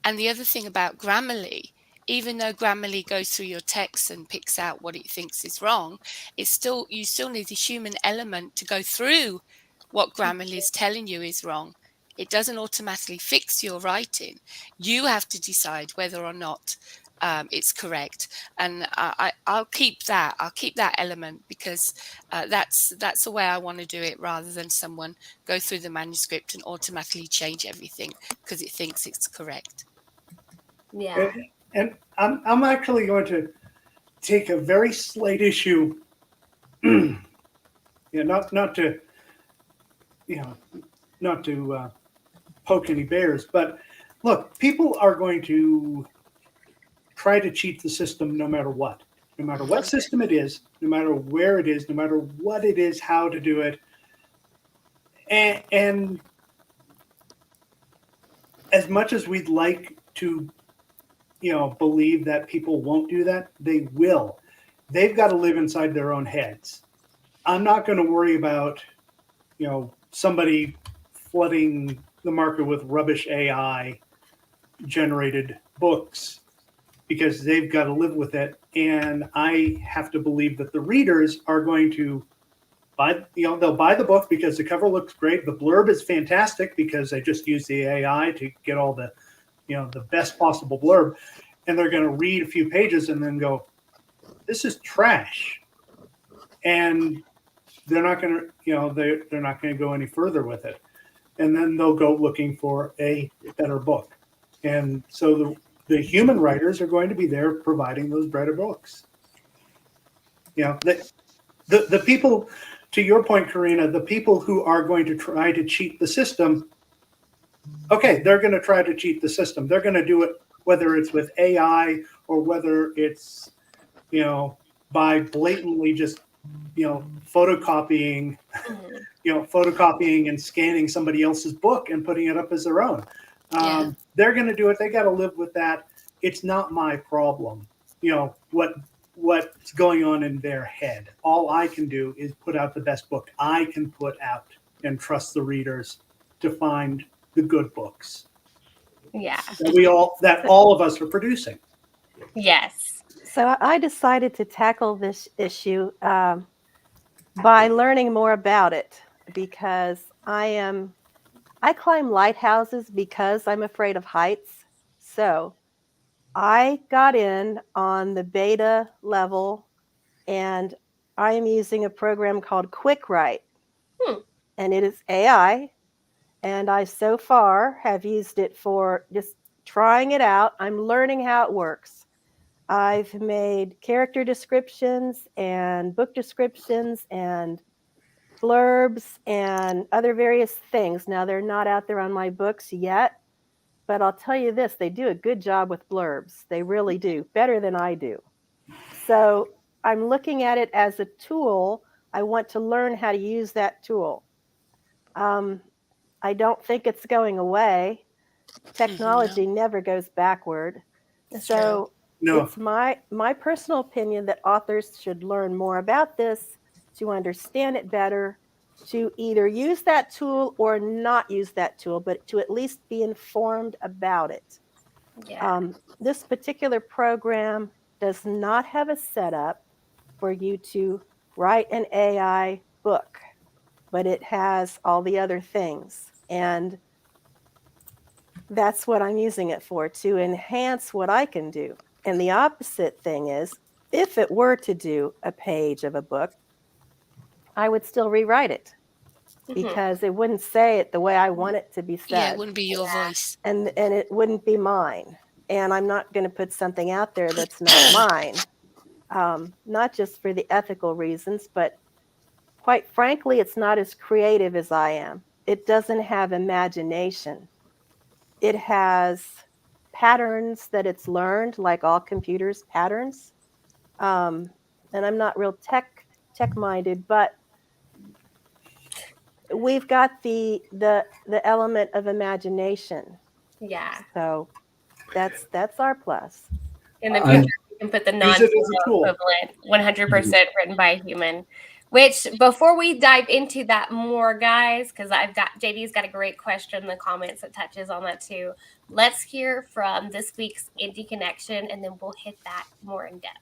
And the other thing about Grammarly, even though Grammarly goes through your text and picks out what it thinks is wrong, you still need the human element to go through what Grammarly is telling you is wrong. It doesn't automatically fix your writing. You have to decide whether or not it's correct. And I'll keep that. I'll keep that element, because that's the way I want to do it, rather than someone go through the manuscript and automatically change everything because it thinks it's correct. Yeah. And I'm actually going to take a very slight issue. Not to poke any bears, but look, people are going to try to cheat the system no matter what system it is, no matter where it is, no matter what it is, how to do it. And as much as we'd like to, believe that people won't do that, they will. They've got to live inside their own heads. I'm not going to worry about, somebody flooding the market with rubbish AI generated books because they've got to live with it. And I have to believe that the readers are going to buy, they'll buy the book because the cover looks great. The blurb is fantastic because they just use the AI to get all the, the best possible blurb. And they're going to read a few pages and then go, this is trash. And they're not going to, they're not going to go any further with it. And then they'll go looking for a better book. And so the human writers are going to be there providing those better books. The people, to your point, Karina, the people who are going to try to cheat the system, okay, they're going to try to cheat the system. They're going to do it whether it's with AI or whether it's, by blatantly just, photocopying, photocopying and scanning somebody else's book and putting it up as their own. They're going to do it. They got to live with that. It's not my problem. What's going on in their head. All I can do is put out the best book I can put out and trust the readers to find the good books. Yeah. That all of us are producing. Yes. So I decided to tackle this issue by learning more about it because I climb lighthouses because I'm afraid of heights. So I got in on the beta level and I am using a program called Quick Write. And it is AI. And I so far have used it for just trying it out. I'm learning how it works. I've made character descriptions and book descriptions and blurbs and other various things. Now, they're not out there on my books yet, but I'll tell you this, they do a good job with blurbs. They really do, better than I do. So I'm looking at it as a tool. I want to learn how to use that tool. I don't think it's going away. Technology never goes backward. That's so No. It's my personal opinion that authors should learn more about this to understand it better, to either use that tool or not use that tool, but to at least be informed about it. Yeah. This particular program does not have a setup for you to write an AI book, but it has all the other things. And that's what I'm using it for, to enhance what I can do. And the opposite thing is, if it were to do a page of a book, I would still rewrite it because it wouldn't say it the way I want it to be said. Yeah, it wouldn't be your voice. And it wouldn't be mine. And I'm not going to put something out there that's not mine, not just for the ethical reasons, but quite frankly, it's not as creative as I am. It doesn't have imagination. It has patterns that it's learned, like all computers, patterns. And I'm not real tech-minded, but we've got the element of imagination. Yeah. So that's our plus. In the future, we can put the non-equivalent 100% written by a human. Which, before we dive into that more, guys, because JD's got a great question in the comments that touches on that too. Let's hear from this week's Indie Connection, and then we'll hit that more in depth.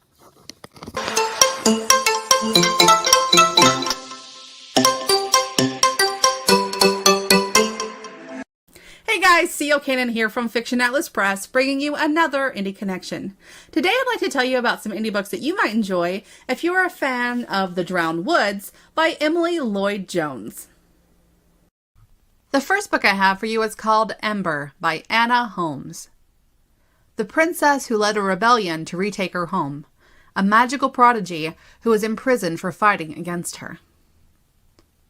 Hey guys, C.O. Cannon here from Fiction Atlas Press, bringing you another Indie Connection. Today I'd like to tell you about some indie books that you might enjoy if you are a fan of The Drowned Woods by Emily Lloyd Jones. The first book I have for you is called Ember by Anna Holmes. The princess who led a rebellion to retake her home, a magical prodigy who was imprisoned for fighting against her.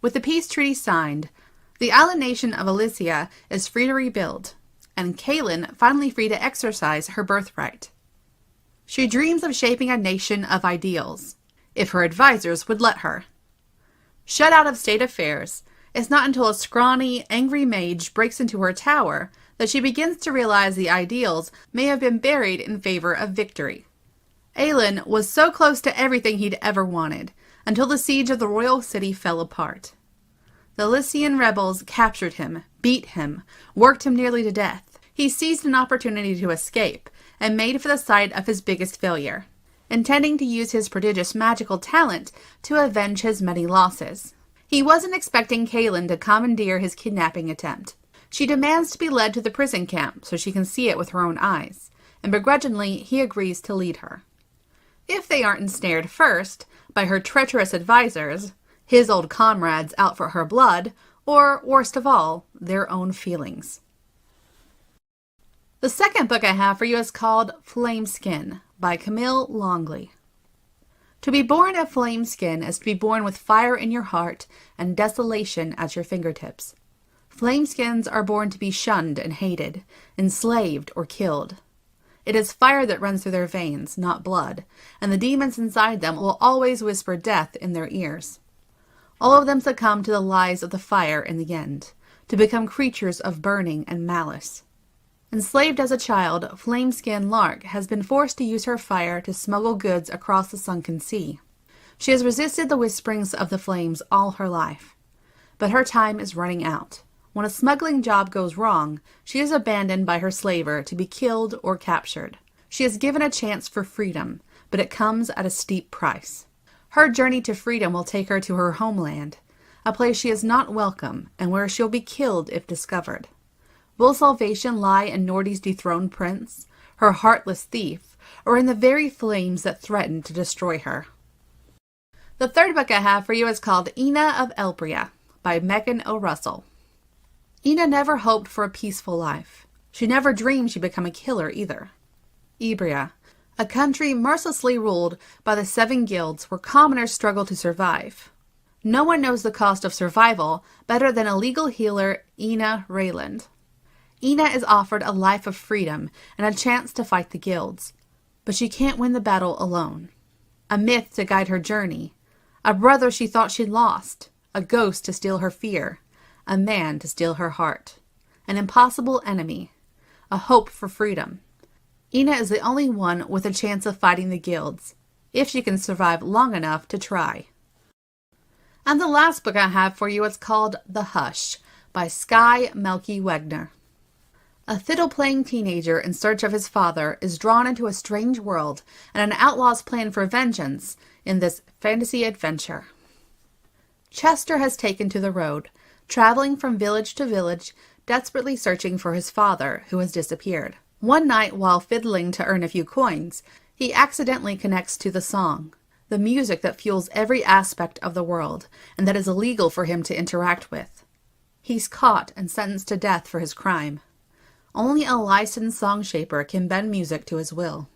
With the peace treaty signed, the island nation of Elysia is free to rebuild, and Kaylin finally free to exercise her birthright. She dreams of shaping a nation of ideals, if her advisors would let her. Shut out of state affairs, it's not until a scrawny, angry mage breaks into her tower that she begins to realize the ideals may have been buried in favor of victory. Aelin was so close to everything he'd ever wanted, until the siege of the royal city fell apart. The Elysian rebels captured him, beat him, worked him nearly to death. He seized an opportunity to escape and made for the site of his biggest failure, intending to use his prodigious magical talent to avenge his many losses. He wasn't expecting Kaylin to commandeer his kidnapping attempt. She demands to be led to the prison camp so she can see it with her own eyes, and begrudgingly he agrees to lead her. If they aren't ensnared first by her treacherous advisors, his old comrades out for her blood, or, worst of all, their own feelings. The second book I have for you is called Flame Skin by Camille Longley. To be born a flame skin is to be born with fire in your heart and desolation at your fingertips. Flame skins are born to be shunned and hated, enslaved or killed. It is fire that runs through their veins, not blood, and the demons inside them will always whisper death in their ears. All of them succumb to the lies of the fire in the end, to become creatures of burning and malice. Enslaved as a child, Flameskin Lark has been forced to use her fire to smuggle goods across the sunken sea. She has resisted the whisperings of the flames all her life. But her time is running out. When a smuggling job goes wrong, she is abandoned by her slaver to be killed or captured. She is given a chance for freedom, but it comes at a steep price. Her journey to freedom will take her to her homeland, a place she is not welcome and where she'll be killed if discovered. Will salvation lie in Nordy's dethroned prince, her heartless thief, or in the very flames that threaten to destroy her? The third book I have for you is called Ina of Elbria by Megan O. Russell. Ina never hoped for a peaceful life. She never dreamed she'd become a killer either. Ibria, a country mercilessly ruled by the 7 guilds where commoners struggle to survive. No one knows the cost of survival better than a legal healer, Ina Rayland. Ina is offered a life of freedom and a chance to fight the guilds, but she can't win the battle alone. A myth to guide her journey, a brother she thought she'd lost, a ghost to steal her fear, a man to steal her heart, an impossible enemy, a hope for freedom. Ina is the only one with a chance of fighting the guilds, if she can survive long enough to try. And the last book I have for you is called The Hush by Sky Melky Wegner. A fiddle-playing teenager in search of his father is drawn into a strange world and an outlaw's plan for vengeance in this fantasy adventure. Chester has taken to the road, traveling from village to village, desperately searching for his father, who has disappeared. One night, while fiddling to earn a few coins, he accidentally connects to the song, the music that fuels every aspect of the world and that is illegal for him to interact with. He's caught and sentenced to death for his crime. Only a licensed song shaper can bend music to his will.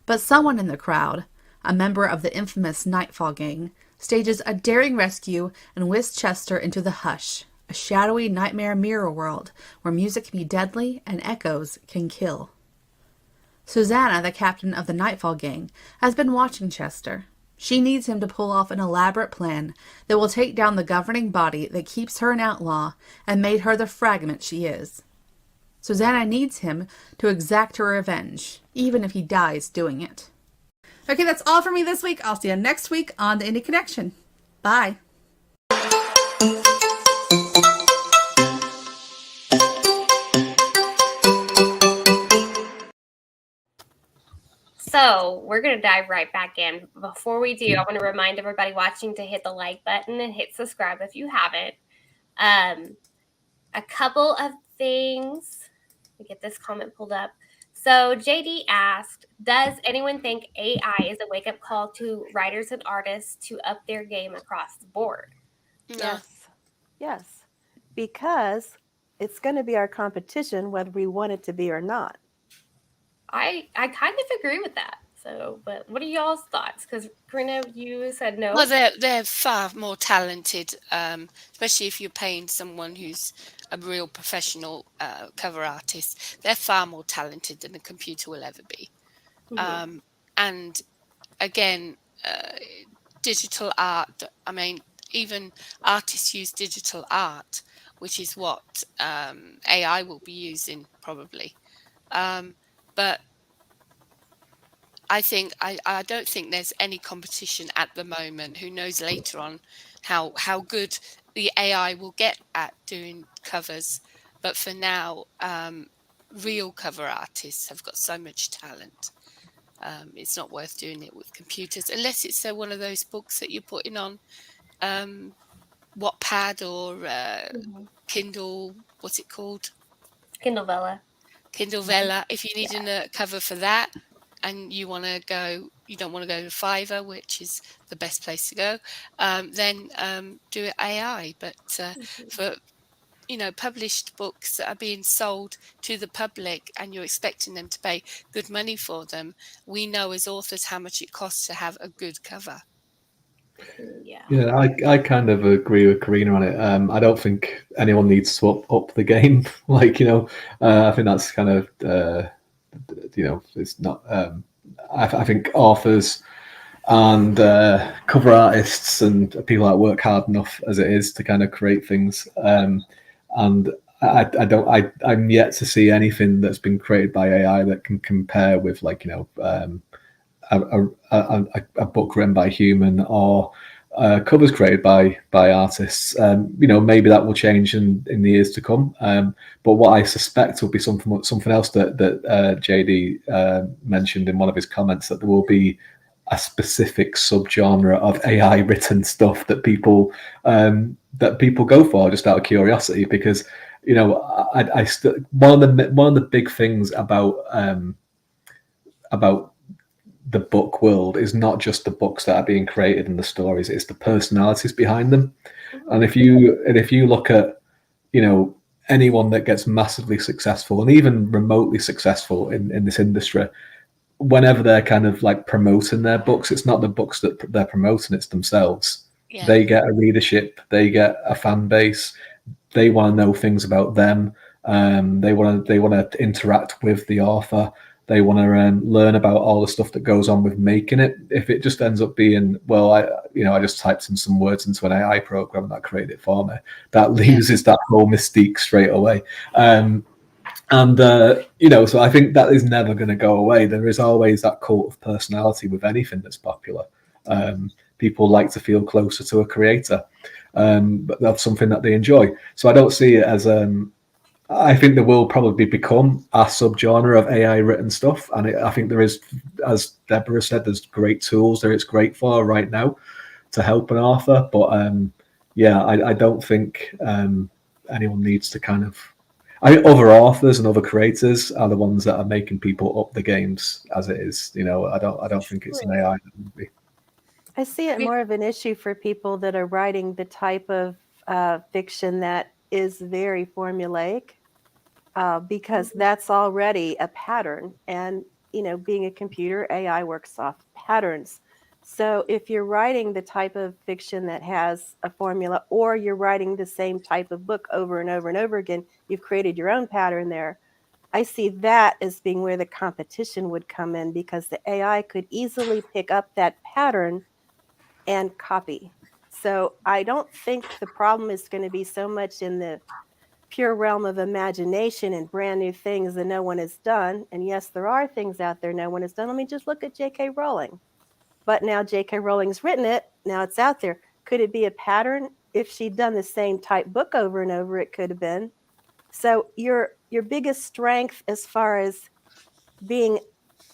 But someone in the crowd, a member of the infamous Nightfall Gang, stages a daring rescue and whisks Chester into the Hush, a shadowy nightmare mirror world where music can be deadly and echoes can kill. Susanna, the captain of the Nightfall Gang, has been watching Chester. She needs him to pull off an elaborate plan that will take down the governing body that keeps her an outlaw and made her the fragment she is. Susanna needs him to exact her revenge, even if he dies doing it. Okay, that's all for me this week. I'll see you next week on the Indie Connection. Bye. So we're going to dive right back in. Before we do, I want to remind everybody watching to hit the like button and hit subscribe if you haven't. A couple of things. Let me get this comment pulled up. So JD asked, does anyone think AI is a wake-up call to writers and artists to up their game across the board? Yes. Because it's going to be our competition whether we want it to be or not. I kind of agree with that. So, but what are y'all's thoughts? Because Karina, you said no. Well, they're far more talented, especially if you're paying someone who's a real professional cover artist. They're far more talented than a computer will ever be. Mm-hmm. And again, digital art. I mean, even artists use digital art, which is what AI will be using probably. But I think I don't think there's any competition at the moment. Who knows later on how good the AI will get at doing covers. But for now, real cover artists have got so much talent. It's not worth doing it with computers unless it's one of those books that you're putting on Wattpad or Kindle. What's it called? Kindle Vella. Kindle Vella. If you're needing a cover for that, and you want to go, you don't want to go to Fiverr, which is the best place to go, then do it AI. But for published books that are being sold to the public and you're expecting them to pay good money for them, we know as authors how much it costs to have a good cover. Yeah, I kind of agree with Karina on it. I don't think anyone needs to up the game. Like, I think that's kind of, it's not, I think authors and cover artists and people that work hard enough as it is to kind of create things. And I'm yet to see anything that's been created by AI that can compare with a book written by a human or covers created by artists. Maybe that will change in the years to come. But what I suspect will be something else that JD mentioned in one of his comments, that there will be a specific subgenre of AI written stuff that people go for just out of curiosity, because one of the big things about the book world is not just the books that are being created and the stories, it's the personalities behind them. And if you look at anyone that gets massively successful and even remotely successful in this industry, whenever they're kind of like promoting their books, it's not the books that they're promoting, it's themselves. They get a readership, they get a fan base, they want to know things about them, they want to interact with the author, they want to learn about all the stuff that goes on with making it. If it just ends up being, well, I just typed in some words into an AI program that created it for me, that loses that whole mystique straight away. So I think that is never going to go away. There is always that cult of personality with anything that's popular. People like to feel closer to a creator, but that's something that they enjoy. So I don't see it as I think there will probably become a subgenre of AI written stuff, and I think there is, as Deborah said, there's great tools there it's great for right now to help an author. But I don't think anyone needs to kind of. I think other authors and other creators are the ones that are making people up the games as it is. I don't think it's an AI that would be. I see it more of an issue for people that are writing the type of fiction that is very formulaic, because that's already a pattern. And, being a computer, AI works off patterns. So if you're writing the type of fiction that has a formula, or you're writing the same type of book over and over and over again, you've created your own pattern there. I see that as being where the competition would come in, because the AI could easily pick up that pattern and copy. So I don't think the problem is going to be so much in the pure realm of imagination and brand new things that no one has done. And yes, there are things out there no one has done. Let me just look at J.K. Rowling. But now J.K. Rowling's written it. Now it's out there. Could it be a pattern? If she'd done the same type book over and over, it could have been. So your biggest strength as far as being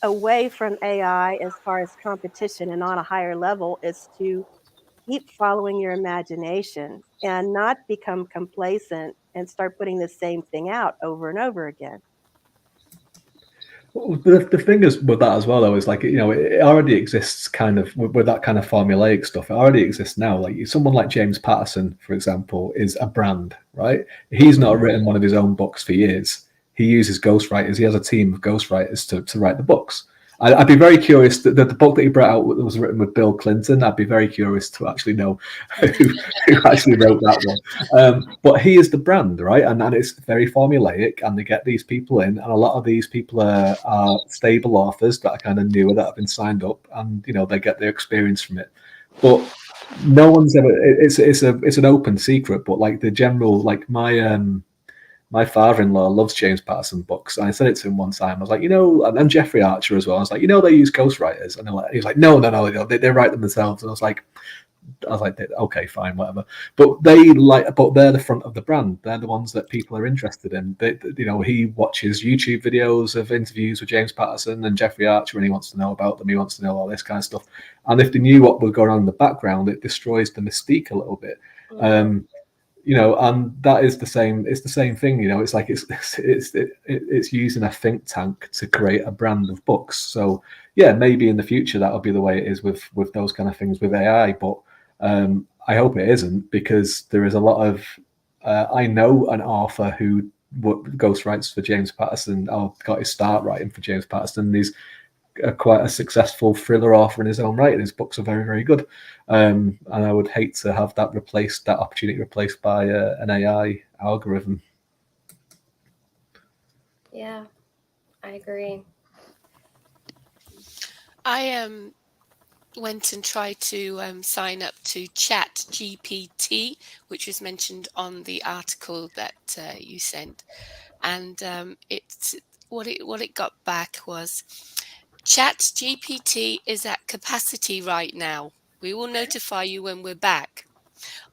away from AI, as far as competition and on a higher level, is to keep following your imagination and not become complacent and start putting the same thing out over and over again. The thing is with that as well, though, is like, it already exists kind of with that kind of formulaic stuff. It already exists now. Like someone like James Patterson, for example, is a brand, right? He's not written one of his own books for years. He uses ghostwriters. He has a team of ghostwriters to write the books. I'd be very curious that the book that he brought out that was written with Bill Clinton. I'd be very curious to actually know who actually wrote that one. But he is the brand, right? And it's very formulaic, and they get these people in, and a lot of these people are stable authors that are kind of newer, that have been signed up, and they get their experience from it. But no one's ever. It's an open secret. But like the general, like my my father-in-law loves James Patterson books. And I said it to him one time. I was like, and Jeffrey Archer as well. I was like, they use ghostwriters. And he was like, no, they write them themselves. And I was like, okay, fine, whatever. But they're the front of the brand. They're the ones that people are interested in. He watches YouTube videos of interviews with James Patterson and Jeffrey Archer, and he wants to know about them. He wants to know all this kind of stuff. And if they knew what was going on in the background, it destroys the mystique a little bit. And that is the same. It's the same thing. It's like it's using a think tank to create a brand of books. So yeah, maybe in the future that'll be the way it is with those kind of things with AI. But I hope it isn't, because there is a lot of I know an author who ghostwrites for James Patterson, or got his start writing for James Patterson. He's quite a successful thriller author in his own right, and his books are very, very good. And I would hate to have that opportunity replaced by an AI algorithm. Yeah, I agree. I went and tried to sign up to Chat GPT, which was mentioned on the article that you sent, and what it got back was, Chat GPT is at capacity right now. We will notify you when we're back.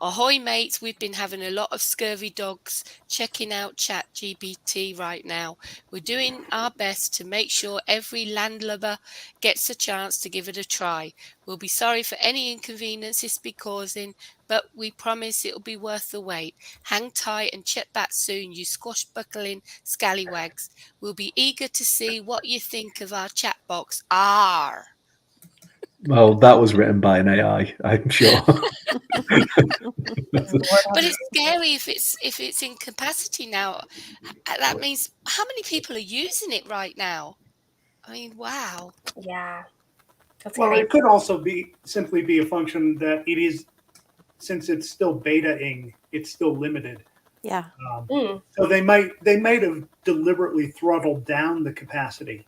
Ahoy, mates, we've been having a lot of scurvy dogs checking out Chat GPT right now. We're doing our best to make sure every landlubber gets a chance to give it a try. We'll be sorry for any inconvenience this be causing, but we promise it'll be worth the wait. Hang tight and check back soon, you squashbuckling scallywags. We'll be eager to see what you think of our chat box. Arr! Well, that was written by an AI, I'm sure. But it's scary if it's in capacity now. That means how many people are using it right now? I mean, wow. Yeah. That's Well, crazy. it could also simply be a function that it is, since it's still beta-ing, it's still limited. Yeah. So they might have deliberately throttled down the capacity.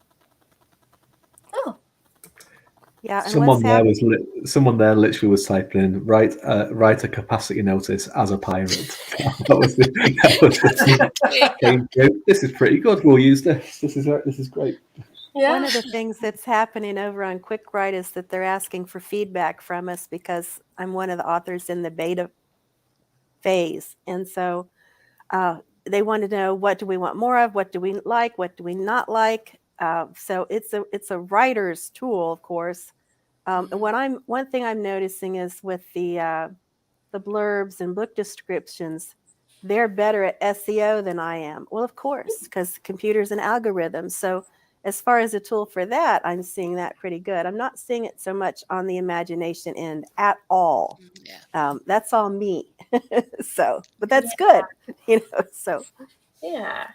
Yeah, and Someone there literally was typing in, write a capacity notice as a pirate. This is pretty good. We'll use this. This is great. Yeah. One of the things that's happening over on QuickWrite is that they're asking for feedback from us, because I'm one of the authors in the beta phase. And so they want to know, what do we want more of? What do we like? What do we not like? So it's a writer's tool, of course. One thing I'm noticing is with the blurbs and book descriptions, they're better at SEO than I am. Well, of course, because computers and algorithms. So as far as a tool for that, I'm seeing that pretty good. I'm not seeing it so much on the imagination end at all. That's all me. But that's good, so. Yeah.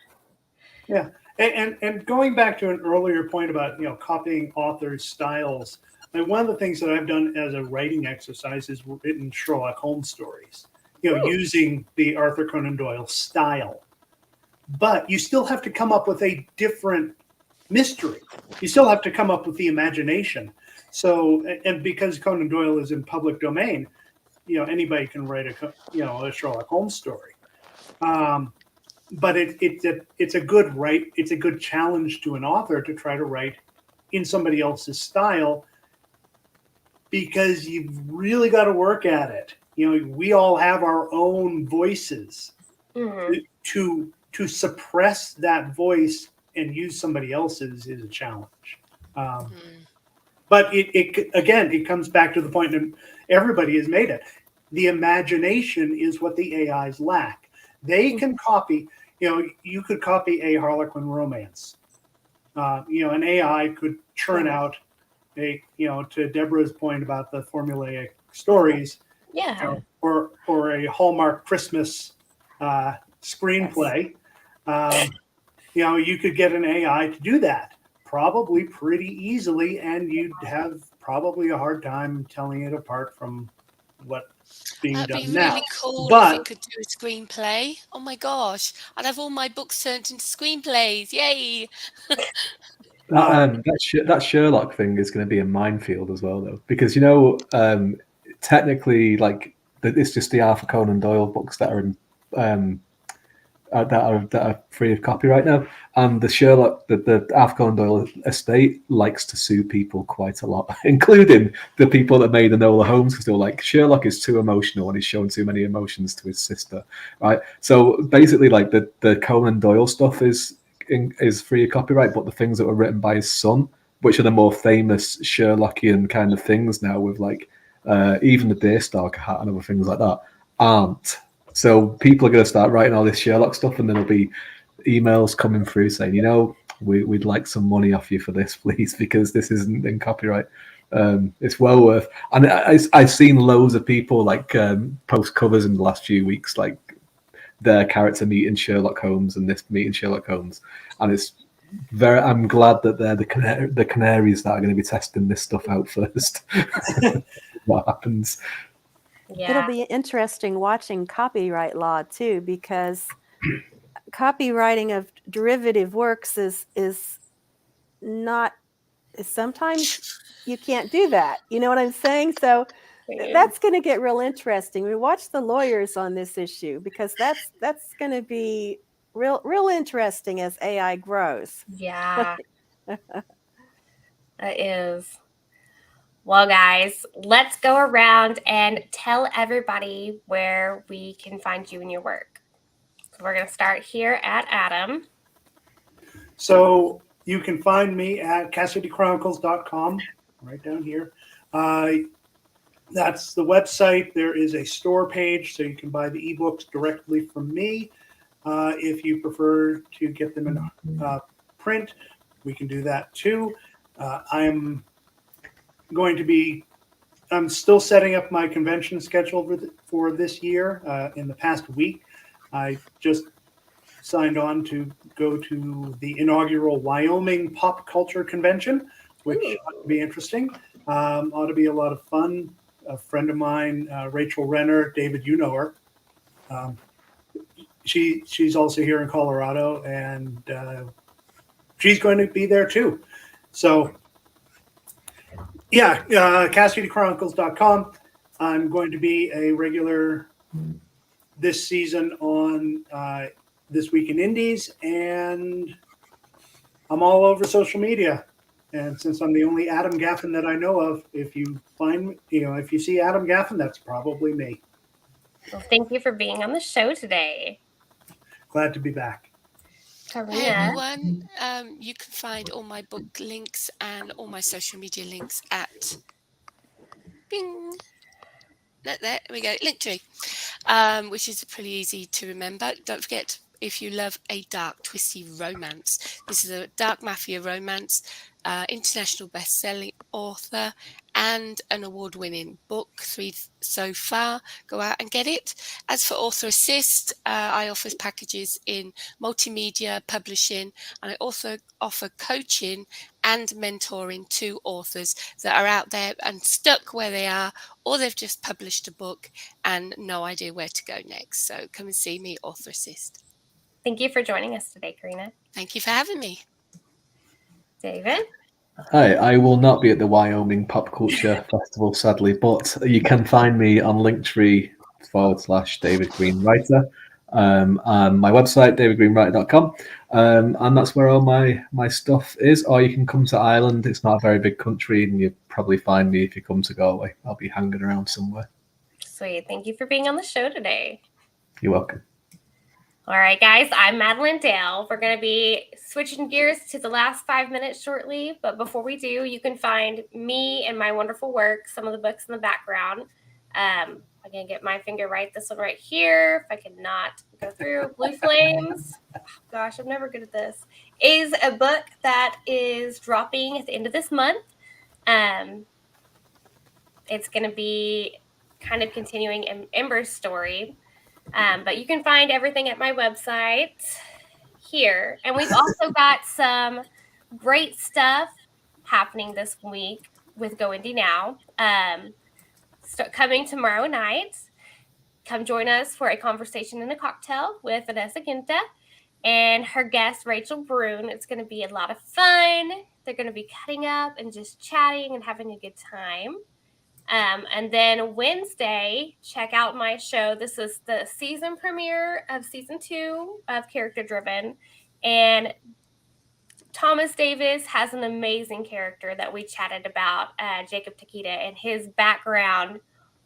Yeah. And going back to an earlier point about, copying authors' styles, one of the things that I've done as a writing exercise is written Sherlock Holmes stories, using the Arthur Conan Doyle style. But you still have to come up with a different mystery. You still have to come up with the imagination. So, and because Conan Doyle is in public domain, anybody can write a Sherlock Holmes story. But it's a good challenge to an author to try to write in somebody else's style, because you've really got to work at it. We all have our own voices. To suppress that voice and use somebody else's is a challenge. But it comes back to the point that everybody has made it. The imagination is what the AIs lack. They can copy. You could copy a Harlequin romance. An AI could churn out to Debra's point about the formulaic stories. Yeah. Or a Hallmark Christmas screenplay. You could get an AI to do that probably pretty easily, and you'd have probably a hard time telling it apart from what's being done now. That'd be really cool if it could do a screenplay. Oh my gosh, I'd have all my books turned into screenplays. Yay! That Sherlock thing is going to be a minefield as well, though, because technically, it's just the Arthur Conan Doyle books that are in that are free of copyright now. And the Sherlock, the Arthur Conan Doyle estate likes to sue people quite a lot, including the people that made Enola Holmes, because they're like, Sherlock is too emotional and he's shown too many emotions to his sister, right? So basically, like the Conan Doyle stuff is free of copyright, but the things that were written by his son, which are the more famous Sherlockian kind of things now, with like even the Deerstalker hat and other things like that, aren't. So people are going to start writing all this Sherlock stuff, and then there'll be emails coming through saying, we'd like some money off you for this, please, because this isn't in copyright. It's well worth. And I've seen loads of people like post covers in the last few weeks, like their character meeting Sherlock Holmes and this meeting Sherlock Holmes, and it's I'm glad that they're the canaries that are going to be testing this stuff out first. What happens? Yeah. It'll be interesting watching copyright law too, because copywriting of derivative works is not, sometimes you can't do that. You know what I'm saying? So that's going to get real interesting. We watch the lawyers on this issue, because that's going to be real interesting as AI grows. Yeah. That is. Well, guys, let's go around and tell everybody where we can find you and your work. So we're going to start here at Adam. So you can find me at CassidyChronicles.com, right down here. That's the website. There is a store page, so you can buy the ebooks directly from me. If you prefer to get them in print, we can do that too. I'm still setting up my convention schedule for this year. In the past week, I just signed on to go to the inaugural Wyoming Pop Culture Convention, which ought to be interesting. Ought to be a lot of fun. A friend of mine, Rachel Renner, David, you know her. She's also here in Colorado, and she's going to be there too. So, yeah, CassidyChronicles.com. I'm going to be a regular this season on This Week in Indies, and I'm all over social media. And since I'm the only Adam Gaffin that I know of, if you see Adam Gaffin, that's probably me. Well, thank you for being on the show today. Glad to be back. Karina. Hey everyone, you can find all my book links and all my social media links at bing. There we go, Linktree, which is pretty easy to remember. Don't forget, if you love a dark, twisty romance, this is a dark mafia romance, international best-selling author, and an award-winning book, 3 so far. Go out and get it. As for Author Assist, I offer packages in multimedia, publishing, and I also offer coaching and mentoring to authors that are out there and stuck where they are, or they've just published a book and no idea where to go next. So come and see me, Author Assist. Thank you for joining us today, Karina. Thank you for having me. David? Hi, I will not be at the Wyoming Pop Culture Festival, sadly, but you can find me on Linktree/David Green Writer, and my website, davidgreenwriter.com, and that's where all my stuff is. Or you can come to Ireland. It's not a very big country, and you'll probably find me if you come to Galway. I'll be hanging around somewhere. Sweet. Thank you for being on the show today. You're welcome. All right, guys, I'm Madilynn Dale. We're going to be switching gears to the last 5 minutes shortly. But before we do, you can find me and my wonderful work, some of the books in the background. I'm going to get my finger right. This one right here, if I could not go through. Blue Flames. Oh, gosh, I'm never good at this. Is a book that is dropping at the end of this month. It's going to be kind of continuing Ember's story. But you can find everything at my website here. And we've also got some great stuff happening this week with Go Indie Now. Coming tomorrow night, come join us for a conversation and a cocktail with Vanessa Ginta and her guest, Rachel Brune. It's going to be a lot of fun. They're going to be cutting up and just chatting and having a good time. And then Wednesday, check out my show. This is the season premiere of season 2 of Character Driven. And Thomas Davis has an amazing character that we chatted about, Jacob Takeda, and his background.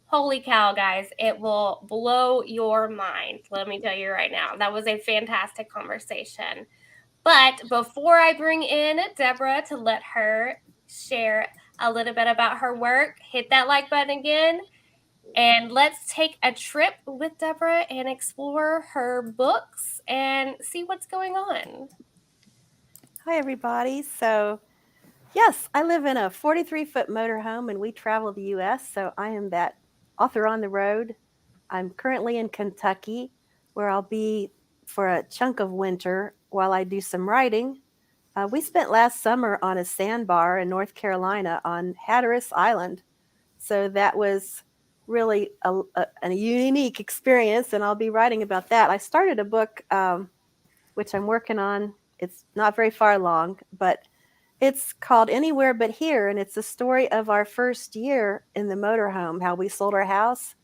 Holy cow, guys, it will blow your mind. Let me tell you right now. That was a fantastic conversation. But before I bring in Debra to let her share a little bit about her work, hit that like button again. And let's take a trip with Debra and explore her books and see what's going on. Hi, everybody. So, yes, I live in a 43-foot motorhome and we travel the U.S., so I am that author on the road. I'm currently in Kentucky, where I'll be for a chunk of winter while I do some writing. We spent last summer on a sandbar in North Carolina on Hatteras Island, so that was really a unique experience, and I'll be writing about that. I started a book, which I'm working on. It's not very far along, but it's called Anywhere But Here, and it's a story of our first year in the motorhome, how we sold our house,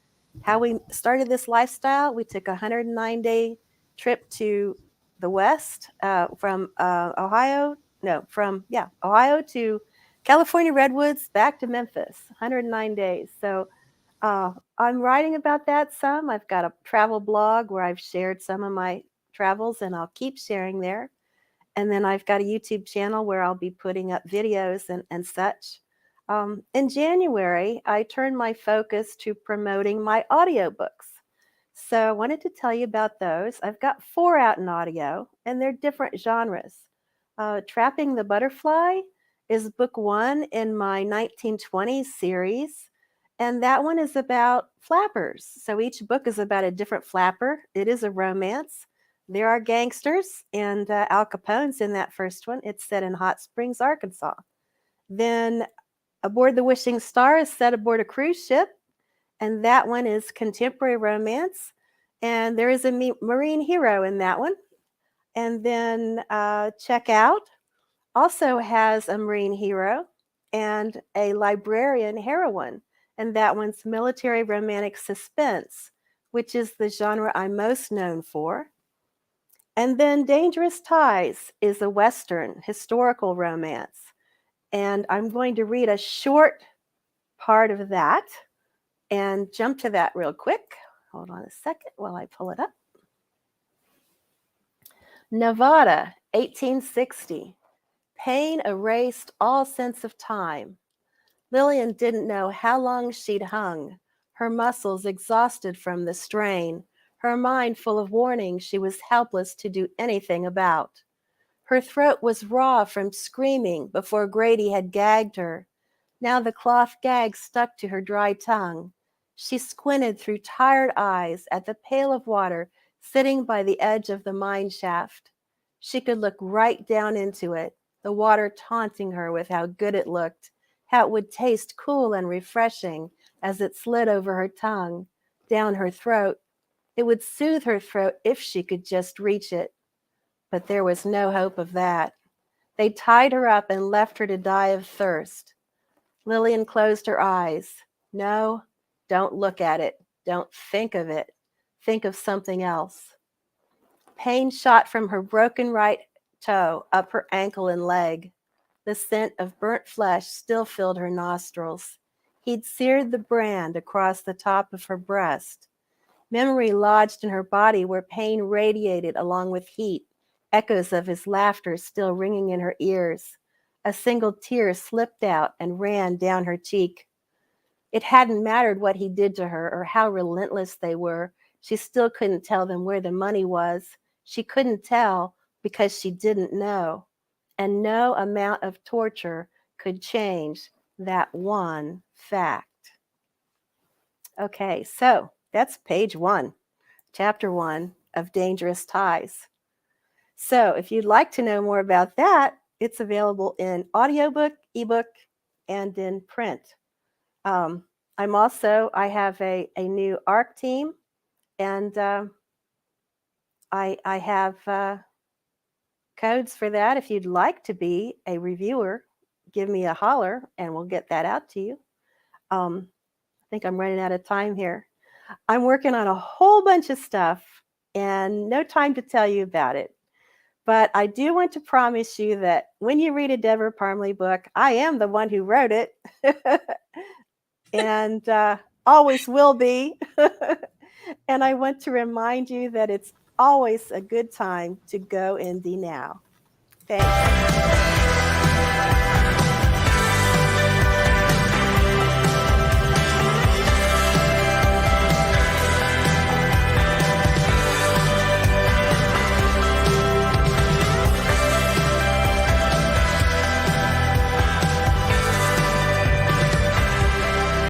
how we started this lifestyle. We took a 109-day trip to the West from Ohio to California Redwoods, back to Memphis, 109 days. So I'm writing about that some. I've got a travel blog where I've shared some of my travels, and I'll keep sharing there. And then I've got a YouTube channel where I'll be putting up videos and such. In January, I turned my focus to promoting my audiobooks. So I wanted to tell you about those. I've got 4 out in audio, and they're different genres. Trapping the Butterfly is book 1 in my 1920s series, and that one is about flappers. So each book is about a different flapper. It is a romance. There are gangsters, and Al Capone's in that first one. It's set in Hot Springs, Arkansas. Then Aboard the Wishing Star is set aboard a cruise ship, and that one is contemporary romance. And there is a marine hero in that one. And then Check Out also has a marine hero and a librarian heroine, and that one's military romantic suspense, which is the genre I'm most known for. And then Dangerous Ties is a Western historical romance. And I'm going to read a short part of that and jump to that real quick. Hold on a second while I pull it up. Nevada, 1860. Pain erased all sense of time. Lillian didn't know how long she'd hung, her muscles exhausted from the strain, her mind full of warnings she was helpless to do anything about. Her throat was raw from screaming before Grady had gagged her. Now the cloth gag stuck to her dry tongue. She squinted through tired eyes at the pail of water sitting by the edge of the mine shaft. She could look right down into it, the water taunting her with how good it looked, how it would taste cool and refreshing as it slid over her tongue, down her throat. It would soothe her throat if she could just reach it. But there was no hope of that. They tied her up and left her to die of thirst. Lillian closed her eyes. No, don't look at it. Don't think of it. Think of something else. Pain shot from her broken right toe up her ankle and leg. The scent of burnt flesh still filled her nostrils. He'd seared the brand across the top of her breast. Memory lodged in her body where pain radiated along with heat, echoes of his laughter still ringing in her ears. A single tear slipped out and ran down her cheek. It hadn't mattered what he did to her or how relentless they were. She still couldn't tell them where the money was. She couldn't tell because she didn't know. And no amount of torture could change that one fact. Okay, so that's page 1, chapter 1 of Dangerous Ties. So if you'd like to know more about that, it's available in audiobook, ebook, and in print. I have a new ARC team, and I have codes for that. If you'd like to be a reviewer, give me a holler and we'll get that out to you. think I'm running out of time here. I'm working on a whole bunch of stuff and no time to tell you about it. But I do want to promise you that when you read a Debra Parmley book, I am the one who wrote it and always will be. And I want to remind you that it's always a good time to go indie now. Thanks.